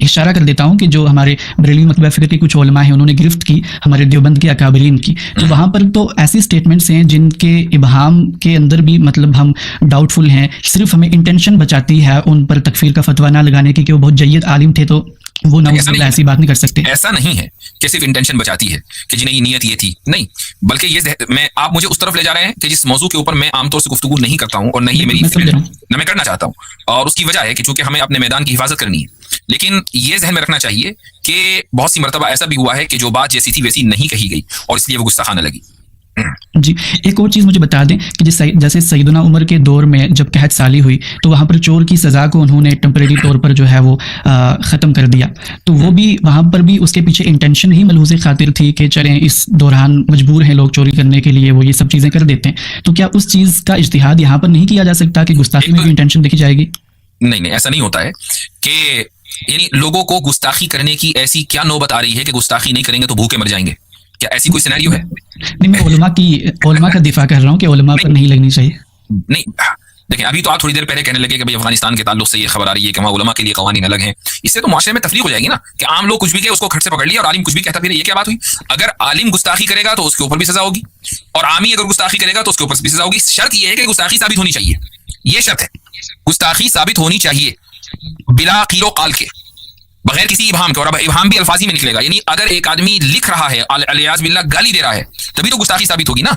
اشارہ کر دیتا ہوں کہ جو ہمارے بریلوی مطلب فکر کے کچھ علماء ہیں انہوں نے گرفت کی ہمارے دیوبند کے اکابرین کی, تو وہاں پر تو ایسی اسٹیٹمنٹس ہیں جن کے ابہام کے اندر بھی مطلب ہم ڈاؤٹ فل ہیں, صرف ہمیں انٹینشن بچاتی ہے ان پر تکفیر کا فتویٰ نہ لگانے کی کہ وہ بہت جید عالم تھے, تو وہ ایسی بات نہیں کر سکتے. ایسا نہیں ہے کہ صرف انٹینشن بچاتی ہے کہ جی نہیں نیت یہ تھی, نہیں, بلکہ یہ آپ مجھے اس طرف لے جا رہے ہیں کہ جس موضوع کے اوپر میں عام طور سے گفتگو نہیں کرتا ہوں اور نہ ہی نہ میں کرنا چاہتا ہوں, اور اس کی وجہ ہے کہ چونکہ ہمیں اپنے میدان کی حفاظت کرنی ہے. لیکن یہ ذہن میں رکھنا چاہیے کہ بہت سی مرتبہ ایسا بھی ہوا ہے کہ جو بات جیسی تھی ویسی نہیں کہی گئی اور اس لیے وہ گستاخانہ لگی. جی ایک اور چیز مجھے بتا دیں کہ جیسے سیدنا عمر کے دور میں جب قحط سالی ہوئی تو وہاں پر چور کی سزا کو انہوں نے ٹیمپریری طور پر جو ہے وہ ختم کر دیا, تو وہ بھی وہاں پر بھی اس کے پیچھے انٹینشن ہی ملحوظ خاطر تھی کہ چلیں اس دوران مجبور ہیں لوگ چوری کرنے کے لیے, وہ یہ سب چیزیں کر دیتے ہیں. تو کیا اس چیز کا اجتہاد یہاں پر نہیں کیا جا سکتا کہ گستاخی میں بھی انٹینشن دیکھی جائے گی؟ نہیں ایسا نہیں ہوتا ہے کہ یعنی لوگوں کو گستاخی کرنے کی ایسی کیا نوبت آ رہی ہے کہ گستاخی نہیں کریں گے تو بھوکے مر جائیں گے, کیا ایسی کوئی سینیریو ہے؟ نہیں میں علماء کا دفاع کر رہا ہوں کہ علماء پر نہیں لگنی چاہیے. نہیں دیکھیں ابھی تو آپ تھوڑی دیر پہلے کہنے لگے کہ بھائی افغانستان کے تعلق سے یہ خبر آ رہی ہے کہ وہاں علماء کے لیے قوانین الگ ہیں, اس سے تو معاشرے میں تفریق ہو جائے گی نا کہ عام لوگ کچھ بھی کہے اس کو کھٹ سے پکڑ لیا اور عالم کچھ بھی کہتا پھر یہ کیا بات ہوئی؟ اگر عالم گستاخی کرے گا تو اس کے اوپر بھی سزا ہوگی, اور عامی اگر گستاخی کرے گا تو اس کے اوپر بھی سزا ہوگی. شرط یہ ہے کہ گستاخی ثابت ہونی چاہیے, یہ شرط ہے, گستاخی ثابت ہونی چاہیے بلا قیل و قال کے, بغیر کسی ابہام کے, اور اب ابہام بھی الفاظی میں نکلے گا. یعنی اگر ایک آدمی لکھ رہا ہے الیاذ باللہ گالی دے رہا ہے تبھی تو گستاخی ثابت ہوگی نا,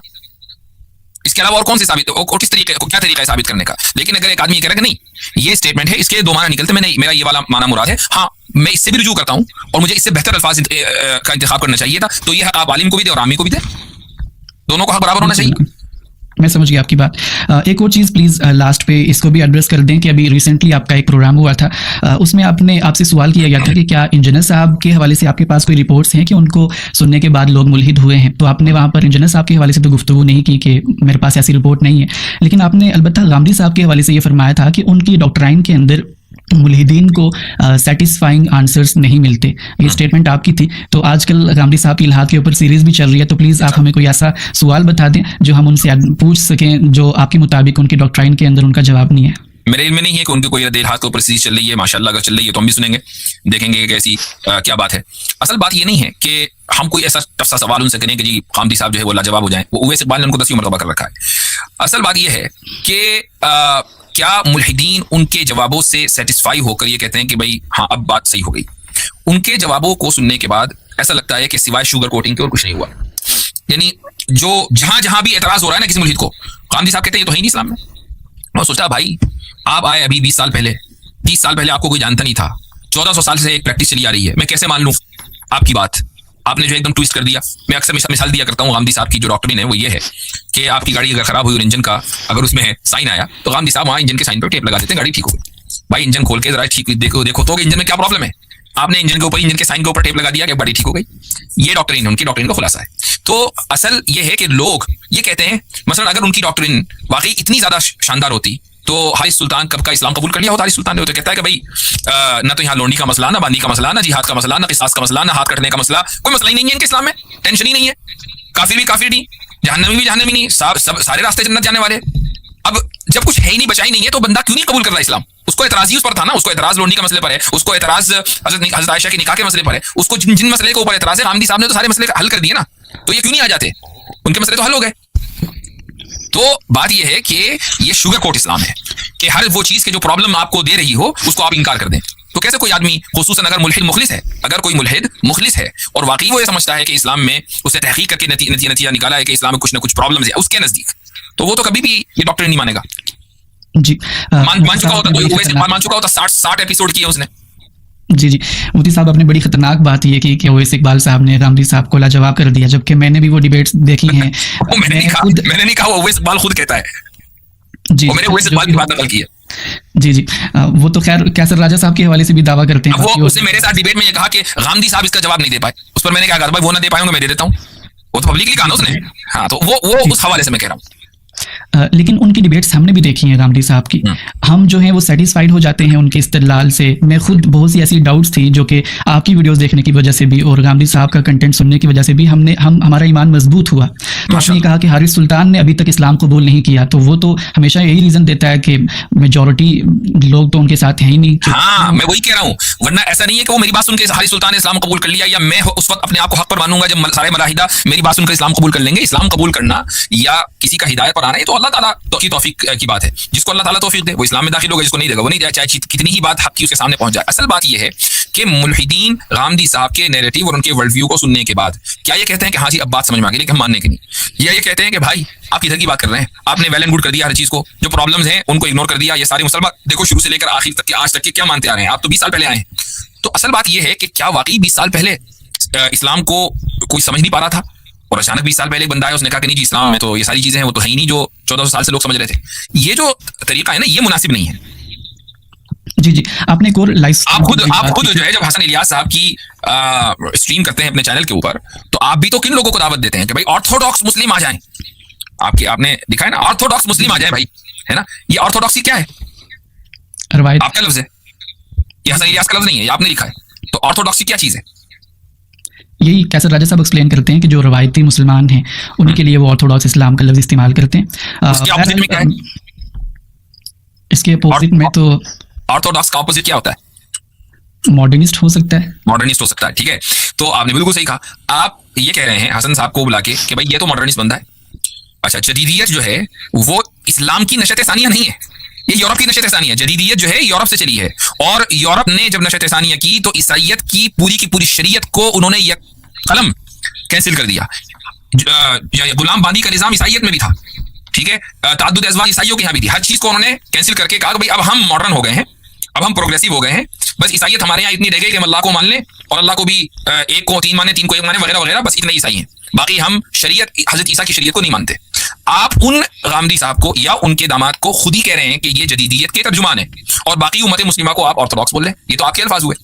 اس کے علاوہ اور کون سی ثابت اور کس طریقے کیا طریقہ ہے ثابت کرنے کا؟ لیکن اگر ایک آدمی یہ کہہ رہا ہے کہ نہیں یہ اسٹیٹمنٹ ہے اس کے دو معنی نکلتے, میں نہیں میرا یہ والا معنی مراد ہے, ہاں میں اس سے بھی رجوع کرتا ہوں اور مجھے اس سے بہتر الفاظ کا انتخاب کرنا چاہیے تھا, تو یہ حق آپ عالم کو بھی دے اور عامی کو بھی دے, دونوں کو حق برابر ہونا چاہیے. میں سمجھ گیا آپ کی بات. ایک اور چیز پلیز لاسٹ پہ اس کو بھی ایڈریس کر دیں کہ ابھی ریسنٹلی آپ کا ایک پروگرام ہوا تھا, اس میں آپ سے سوال کیا گیا تھا کہ کیا انجینئر صاحب کے حوالے سے آپ کے پاس کوئی رپورٹس ہیں کہ ان کو سننے کے بعد لوگ ملحد ہوئے ہیں, تو آپ نے وہاں پر انجینئر صاحب کے حوالے سے تو گفتگو نہیں کی کہ میرے پاس ایسی رپورٹ نہیں ہے, لیکن آپ نے البتہ غامدی صاحب کے حوالے سے یہ فرمایا تھا کہ ان کی ڈاکٹرائن کے اندر मुल्हिदीन को सेटिस्फाइंग आंसर्स नहीं मिलते, ये स्टेटमेंट आपकी थी। तो आजकल गामदी साहब की इल्हाद के ऊपर सीरीज भी चल रही है, तो प्लीज़ आप हमें कोई ऐसा सवाल बता दें जो हम उनसे पूछ सकें जो आपके मुताबिक उनके डॉक्ट्राइन के अंदर उनका जवाब नहीं है। मेरे इल्म में नहीं है कि उनकी कोई रद्द हाथ के ऊपर सीरीज चल रही है। माशाल्लाह अगर चल रही है तो हम भी सुनेंगे, देखेंगे कि ऐसी क्या बात है। असल बात ये नहीं है कि हम कोई ऐसा टफ सा सवाल उनसे करें कि जी गामदी साहब जो है वो लाजवाब हो जाए। वो उवैस इकबाल ने उनको 10वीं मरतबा कर रखा है। असल बात ये है कि क्या मुल्हिदीन उनके जवाबों से सेटिस्फाई होकर ये कहते हैं कि भाई हाँ अब बात सही हो गई। उनके जवाबों को सुनने के बाद ऐसा लगता है कि सिवाय शुगर कोटिंग के और कुछ नहीं हुआ। यानी जो जहां जहां भी एतराज हो रहा है ना किसी मुल्हिद को, गामदी साहब कहते हैं ये तो है नहीं इस्लाम में। और सोचता भाई आप आए अभी 20 साल पहले, 30 साल पहले आपको कोई जानता नहीं था, 1400 साल से एक प्रैक्टिस चली आ रही है, मैं कैसे मान लूं आपकी बात। आपने जो एकदम ट्विस्ट कर दिया। मैं अक्सर मिसाल दिया करता हूँ, गामदी साहब की जो डॉक्ट्रिन है वो ये है कि आपकी गाड़ी अगर खराब हुई और इंजन का अगर उसमें साइन आया तो गामदी साहब वहाँ इंजन के साइन पर टेप लगा देते हैं, गाड़ी ठीक हो गई। भाई इंजन खोल के जरा ठीक देखो तो इंजन में क्या प्रॉब्लम है, आपने इंजन के ऊपर इंजन के साइन के ऊपर टेप लगा दिया कि गाड़ी ठीक हो गई। ये डॉक्ट्रिन है, उनकी डॉक्ट्रिन का खुलासा है। तो असल ये है कि लोग ये कहते हैं, मसलन अगर उनकी डॉक्ट्रिन वाकई इतनी ज्यादा शानदार होती तो हारिस सुल्तान कब का इस्लाम कबूल कर लिया होता। हारिस सुल्तान ने तो कहता है कि भाई ना तो यहाँ लोनी का मसला, ना बांदी का मसला, ना जिहाद का मसला, ना किसास का मसला, ना हाथ कटने का मसला, कोई मसला ही नहीं है इनके इस्लाम में, टेंशन ही नहीं है। काफिर भी काफिर नहीं, जहन्नमी भी जहन्नमी नहीं, सब सारे रास्ते जन्नत जाने वाले। अब जब कुछ है ही नहीं, बचा ही नहीं है, तो बंदा क्यों नहीं कबूल कर रहा इस्लाम। उसको एतराज ही उस पर था ना, उसको एतराज लोनी का मसले पर है, उसको एतराज हज़रत आयशा की निकाह के मसले पर है, उसको जिन मसले के ऊपर एतराज है, गामदी साहब ने तो सारे मसले हल कर दिए ना, तो ये क्यों नहीं आ जाते, उनके मसले तो हल हो गए। तो बात यह है कि ये शुगर कोट इस्लाम है कि हर वो चीज के जो प्रॉब्लम आपको दे रही हो उसको आप इनकार कर दें। तो कैसे कोई आदमी, खुसूसन अगर मुल्हिद मुखलिस है, अगर कोई मुल्हिद मुखलिस है और वाकई वो ये समझता है कि इस्लाम में उसे तहकीक करके नतीजा निकाला है कि इस्लाम में कुछ ना कुछ प्रॉब्लम है उसके नजदीक, तो वो तो कभी भी ये डॉक्टर नहीं मानेगा। जी मान चुका होता, मान चुका होता 60 एपिसोड किए उसने। जी जी मुफ्ती साहब, आपने बड़ी खतरनाक बात ये की कि ओवैस इकबाल साहब ने गामदी साहब को लाजवाब कर दिया, जबकि मैंने भी वो डिबेट्स देखी हैं। मैंने नहीं कहा, ओवैस इकबाल खुद कहता है जी, मैंने ओवैस इकबाल की बात नकल की है। जी जी वो तो खैर कैसर राजा साहब के हवाले से भी दावा करते हैं। वो उसने मेरे साथ डिबेट में ये कहा कि गामदी साहब इसका जवाब नहीं दे पाए। उस पर मैंने क्या कहा, भाई वो ना दे पाएंगे मैं दे देता हूँ, वो तो पब्लिकली कहा ना उसने। हाँ तो वो उस हवाले से मैं कह रहा हूँ। लेकिन उनकी डिबेट्स हमने भी देखी हैं गामदी साहब की, हम जो हैं वो सेटिस्फाइड हो जाते हैं उनके इस्तेदलाल से। मैं खुद बहुत सी ऐसी डाउट्स थी जो कि आपकी वीडियोस देखने की वजह से भी और गामदी साहब का कंटेंट सुनने की वजह से भी हमारा ईमान मजबूत हुआ। तो आपने कहा कि हारिस सुल्तान ने अभी तक इस्लाम कबूल नहीं किया, तो वो तो हमेशा यही रीज़न देता है कि मेजॉरिटी लोग तो उनके साथ हैं ही नहीं। हाँ मैं वही कह रहा हूँ, वरना ऐसा नहीं है कि वो मेरी बात सुन के हारिस सुल्तान ने इस्लाम कबूल कर लिया, या मैं उस वक्त अपने आप को हक पर मानूंगा जब सारे मलाहिदा मेरी बात सुनकर इस्लाम कबूल कर लेंगे। इस्लाम कबूल करना या किसी का हिदायत पर आना है तो अल्लाह ताला की तौफीक की बात है। जिसको अल्लाह ताला तौफीक दे वो इस्लाम में दाखिल होगा, जिसको नहीं देगा वो नहीं, चाहे कितनी ही बात हक की उसके सामने पहुंच जाए। असल बात यह है कि मुल्हिदीन गामदी साहब के नैरेटिव और उनके वर्ल्ड व्यू को सुनने के बाद क्या ये कहते हैं कि हाँ जी अब बात समझ में आ गई, लेकिन हम मानने की नहीं, या ये कहते हैं कि भाई आप इधर की बात कर रहे हैं, आपने वेल एंड गुड कर दिया हर चीज को, जो प्रॉब्लम्स हैं उनको इग्नोर कर दिया। ये सारे मुसलमान देखो शुरू से लेकर आखिर तक के आज तक के क्या मानते आ रहे हैं, आप तो 20 साल पहले आए हैं। तो असल बात यह है कि क्या वाकई 20 साल पहले इस्लाम को कोई समझ नहीं पा रहा था और अचानक 20 साल पहले एक बंदा आया उसने कहा कि नहीं जी इस्लाम में तो ये सारी चीजें हैं, वो तो है ही नहीं जो 1400 साल से लोग समझ रहे थे। ये जो तरीका है ना ये मुनासिब नहीं है। जी जी आपने एक और लाइव आप खुद जो है जब हसन इलियास साहब की स्ट्रीम करते हैं अपने चैनल के ऊपर, तो आप भी तो किन लोगों को दावत देते हैं कि भाई ऑर्थोडॉक्स मुस्लिम आ जाएं। आपने दिखा है ना, ऑर्थोडॉक्स मुस्लिम आ जाए भाई, है ना। ये ऑर्थोडॉक्सी क्या है, आपका लफ्ज है, ये हसन इलियास का लफ्ज नहीं है, ये आपने लिखा है। तो ऑर्थोडॉक्सी क्या चीज है? यही कैसर राजा साहब एक्सप्लेन करते हैं कि जो रवायती मुसलमान हैं उनके लिए वो ऑर्थोडॉक्स इस्लाम का लफ्ज इस्तेमाल करते हैं। इसके अपोजिट में तो ऑर्थोडॉक्स का अपोजिट क्या होता है? मॉडर्निस्ट हो सकता है। मॉडर्निस्ट हो सकता है, ठीक है। तो आपने बिल्कुल सही कहा। आप ये कह रहे हैं हसन साहब को बुला के कि भाई ये तो मॉडर्निस्ट बंदा है। अच्छा, जदीदियत जो है वो इस्लाम की नशत सानिया नहीं है, ये यूरोप की नशत सानिया। जदीदियत जो है यूरोप से चली है, और यूरोप ने जब नशत सानिया की तो ईसाइयत की पूरी शरीयत को उन्होंने एक कलम कैंसिल कर दिया। गुलाम बांदी का निजाम ईसाइयत में भी था, ठीक है। ताद्दुद अज़वाज ईसाइयों के यहाँ भी थी। हर चीज को उन्होंने कैंसिल करके कहा कि भाई अब हम मॉडर्न हो गए हैं, अब हम प्रोग्रेसिव हो गए हैं, बस ईसाइयत हमारे यहाँ इतनी रह गई कि हम अल्लाह को मान लें और अल्लाह को भी एक को 3 माने, 3 को 1 माने, वगैरह वगैरह, बस इतने ईसाई हैं। बाकी हम शरीयत हजरत ईसा की शरीयत को नहीं मानते। आप उन गामदी साहब को या उनके दामाद को खुद ही कह रहे हैं कि ये जदीदियत के तर्जुमान है, और बाकी उम्मत मुस्लिमा को आप ऑर्थोडॉक्स बोल रहे हैं। ये तो आपके अल्फाज हुए।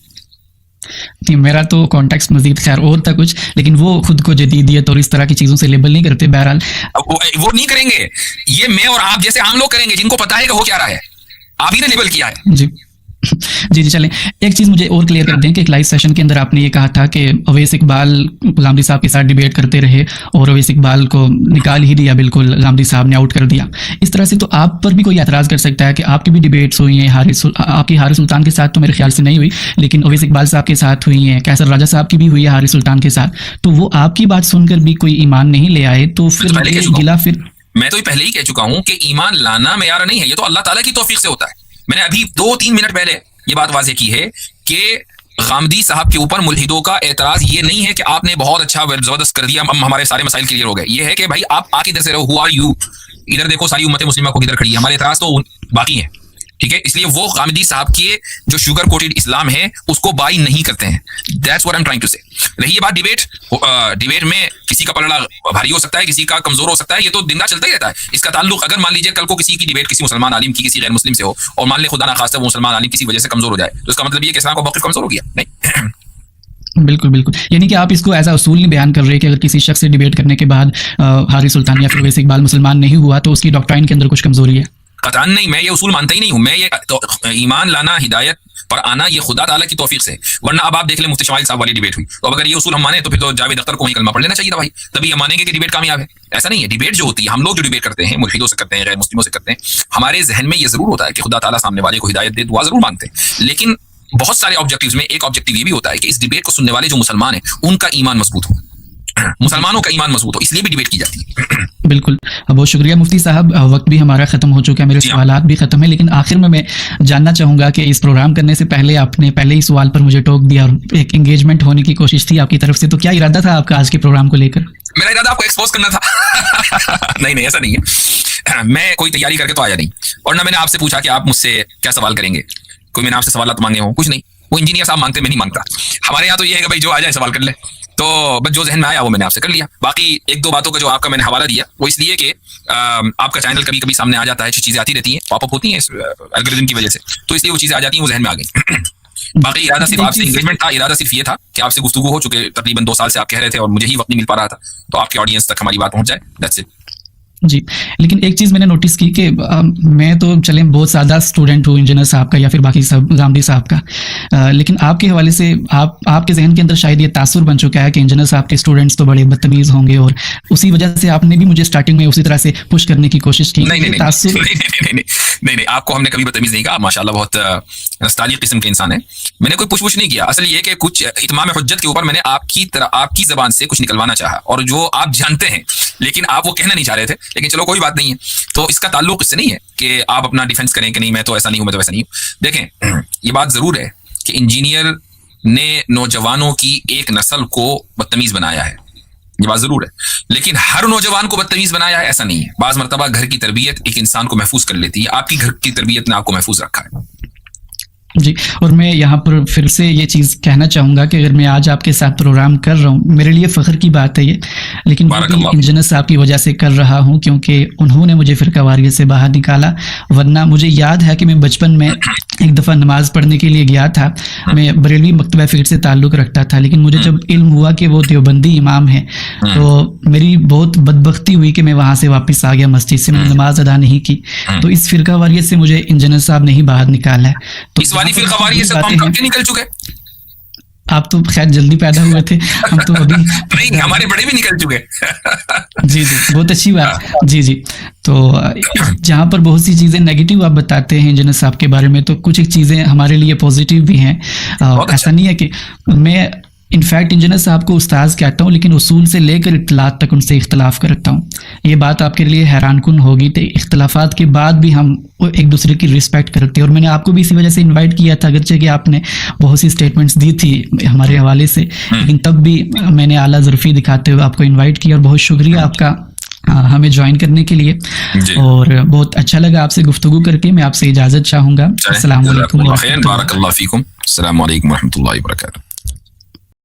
मेरा तो कॉन्टेक्स्ट मजीद खैर और था कुछ, लेकिन वो खुद को जदीदियत और इस तरह की चीजों से लेबल नहीं करते। बहरहाल वो नहीं करेंगे, ये मैं और आप जैसे आम लोग करेंगे जिनको पता है कि हो क्या रहा है। आप ही ने लेबल किया है। जी जी जी, चलें एक चीज़ मुझे और क्लियर कर दें कि एक लाइव सेशन के अंदर आपने ये कहा था कि अवैस इकबाल गामदी साहब के साथ डिबेट करते रहे और अवैस इकबाल को निकाल ही दिया, बिल्कुल गामदी साहब ने आउट कर दिया। इस तरह से तो आप पर भी कोई एतराज़ कर सकता है कि आपकी भी डिबेट्स हुई हैं, आपकी हारिस सुल्तान के साथ तो मेरे ख्याल से नहीं हुई, लेकिन अवैस इकबाल साहब के साथ हुई हैं, कैसर राजा साहब की भी हुई है हारिस सुल्तान के साथ, तो वो आपकी बात सुनकर भी कोई ईमान नहीं ले आए, तो फिर ये गिला फिर मैं तो पहले ही कह चुका हूं कि ईमान लाना मेयार नहीं है, ये तो अल्लाह ताला की तौफीक से होता है। मैंने अभी 2-3 मिनट पहले ये बात वाज़ेह की है कि गामदी साहब के ऊपर मुल्हिदों का एतराज ये नहीं है कि आपने बहुत अच्छा जबरदस्त कर दिया, हम हमारे सारे मसाइल क्लियर हो गए। ये है कि भाई आप आके इधर से रहो, हु आर यू, इधर देखो सारी उम्मत मुस्लिमा को किधर खड़ी है, हमारे एतराज तो बाकी है, ठीक है। इसलिए वो गामदी साहब के जो शुगर कोटेड इस्लाम है उसको बाई नहीं करते हैं। That's what I am trying to say. रही ये बात डिबेट में किसी का पलड़ा भारी हो सकता है, किसी का कमजोर हो सकता है, ये तो दिन रात चलता ही रहता है। इसका ताल्लुक अगर मान लीजिए कल को किसी की डिबेट किसी मुसलमान आलिम की किसी गैर मुस्लिम से हो और मान ले खुदा ना खास्ता वो मुसलमान आलिम किसी वजह से कमजोर हो जाए, तो इसका मतलब ये कि इस्लाम का मौक़िफ़ कमजोर हो गया नहीं। बिल्कुल बिल्कुल, यानी कि आप इसको ऐसा उसूल नहीं बयान कर रहे कि अगर किसी शख्स से डिबेट करने के बाद हारिस सुल्तान या फिर अवैस इकबाल मुसलमान नहीं हुआ तो उसकी डॉक्ट्राइन के अंदर कुछ कमजोरी है। कतान नहीं, मैं ये उसूल मानता ही नहीं हूँ। मैं ये तो ईमान लाना, हिदायत पर आना, ये खुदा ताला की तौफीक से। वरना अब आप देख लें मुफ्ती शमाइल साहब वाली डिबेट हुई, तो अगर ये उसूल हम माने तो फिर तो जावेद अख्तर को वही कलमा पढ़ लेना चाहिए था भाई, तभी हम मानेंगे कि डिबेट कामयाब है। ऐसा नहीं है। डिबेट जो होती है, हम लोग जो डिबेट करते हैं मुल्हिदों से करते हैं, गैर मुस्लिमों से करते हैं, हमारे जहन में ये जरूर होता है कि खुदा ताला सामने वाले को हिदायत दे, दुआ जरूर मांगते हैं, लेकिन बहुत सारे ऑब्जेक्टिव्स में एक ऑब्जेक्टिव ये भी होता है कि इस डिबेट को सुनने वाले जो मुसलमान हैं उनका ईमान मजबूत हो, मुसलमानों का ईमान मजबूत हो, इसलिए भी डिबेट की जाती है। बिल्कुल, बहुत शुक्रिया मुफ्ती साहब, वक्त भी हमारा ख़त्म हो चुका है, मेरे सवालात भी ख़त्म है, लेकिन आखिर में मैं जानना चाहूँगा कि इस प्रोग्राम करने से पहले आपने पहले ही सवाल पर मुझे टोक दिया और एक एंगेजमेंट होने की कोशिश थी आपकी तरफ से, तो क्या इरादा था आपका आज के प्रोग्राम को लेकर? मेरा इरादा आपको एक्सपोज करना था। नहीं, ऐसा नहीं है। मैं कोई तैयारी करके तो आया नहीं, और ना मैंने आपसे पूछा कि आप मुझसे क्या सवाल करेंगे, कोई मैंने आपसे सवाल मांगे हो, कुछ नहीं। वो इंजीनियर साहब मांगते, मैं नहीं मांगता। हमारे यहाँ तो ये है कि भाई जो आ जाए सवाल कर ले, तो बस जो जहन में आया वो मैंने आपसे कर लिया। बाकी एक दो बातों का जो आपका मैंने हवाला दिया वो इसलिए कि आपका चैनल कभी कभी सामने आ जाता है, चीज़ें आती रहती हैं, पॉपअप होती हैं इस एल्गोरिथम की वजह से, तो इसलिए वो चीज़ें आ जाती हैं, वो जहन में आ गई। बाकी इरादा सिर्फ आपसे एंगेजमेंट था, इरादा सिर्फ ये था कि आपसे गुफ्तगू हो, चूंकि तकरीबन 2 साल से आप कह रहे थे और मुझे ही वक्त नहीं मिल पा रहा था, तो आपके ऑडियंस तक हमारी बात पहुंच जाए, दैट्स इट। जी, लेकिन एक चीज़ मैंने नोटिस की कि मैं तो चले बहुत ज़्यादा स्टूडेंट हूँ इंजीनियर साहब का या फिर बाकी सब गामदी साहब का, लेकिन आपके हवाले से आपके जहन के अंदर शायद ये तासुर बन चुका है कि इंजीनियर साहब के स्टूडेंट्स तो बड़े बदतमीज़ होंगे, और उसी वजह से आपने भी मुझे स्टार्टिंग में उसी तरह से पुश करने की कोशिश की। नहीं, आपको हमने कभी बदतमीज़ नहीं कहा। माशाल्लाह बहुत नस्तालिक किस्म के इंसान है। मैंने कोई पुश नहीं किया। असल ये कि कुछ इत्माम हुज्जत के ऊपर मैंने आपकी ज़बान से कुछ निकलवाना चाहा, और जो आप जानते हैं लेकिन आप वो कहना नहीं चाह रहे थे, लेकिन चलो कोई बात नहीं है। तो इसका ताल्लुक इससे नहीं है कि आप अपना डिफेंस करें कि नहीं मैं तो ऐसा नहीं हूं, मैं तो वैसा नहीं हूं। देखें, ये बात जरूर है कि इंजीनियर ने नौजवानों की एक नस्ल को बदतमीज बनाया है, ये बात जरूर है, लेकिन हर नौजवान को बदतमीज बनाया है ऐसा नहीं है। बाज मरतबा घर की तरबियत एक इंसान को महफूज कर लेती है, आपकी घर की तरबियत ने आपको महफूज रखा है। जी, और मैं यहाँ पर फिर से ये चीज़ कहना चाहूँगा कि अगर मैं आज आपके साथ प्रोग्राम कर रहा हूँ, मेरे लिए फ़ख्र की बात है ये, लेकिन इंजीनियर साहब की वजह से कर रहा हूँ क्योंकि उन्होंने मुझे फ़िरका वारियत से बाहर निकाला। वरना मुझे याद है कि मैं बचपन में एक दफ़ा नमाज़ पढ़ने के लिए गया था, मैं बरेलवी मकतबा फ़िक्र से ताल्लुक़ रखता था, लेकिन मुझे जब इल्म हुआ कि वो देवबंदी इमाम है तो मेरी बहुत बदबख्ती हुई कि मैं वहाँ से वापस आ गया मस्जिद से, मैंने नमाज अदा नहीं की। तो इस फ़िरका वारियत से मुझे इंजीनियर साहब ने ही बाहर निकाला है। तो निकल चुके, आप तो खैर जल्दी पैदा हुए थे, हम तो अभी नहीं, हमारे बड़े भी निकल चुके। जी, बहुत अच्छी बात। जी, तो जहाँ पर बहुत सी चीज़ें नेगेटिव आप बताते हैं इंजीनियर साहब के बारे में, तो कुछ एक चीज़ें हमारे लिए पॉजिटिव भी हैं। ऐसा नहीं है कि मैं इनफैक्ट इंजीनियर साहब को उस्ताद कहता हूँ, लेकिन उसूल से लेकर इत्तलात तक उनसे इख्तलाफ करता हूँ। ये बात आपके लिए हैरानकुन होगी, तो इख्तलाफात के बाद भी हम एक दूसरे की रिस्पेक्ट करते हैं, और मैंने आपको भी इसी वजह से इनवाइट किया था, अगरचे कि आपने बहुत सी स्टेटमेंट्स दी थी हमारे हवाले से, लेकिन तब भी मैंने आला ज़रफ़ी दिखाते हुए आपको इन्वाइट किया, और बहुत शुक्रिया आपका हमें ज्वाइन करने के लिए, और बहुत अच्छा लगा आपसे गुफ्तगू करके। मैं आपसे इजाज़त चाहूँगा। अस्सलाम वालेकुम। बारकल्लाहु फीकुम। अस्सलाम वालेकुम व रहमतुल्लाहि व बरकातहू।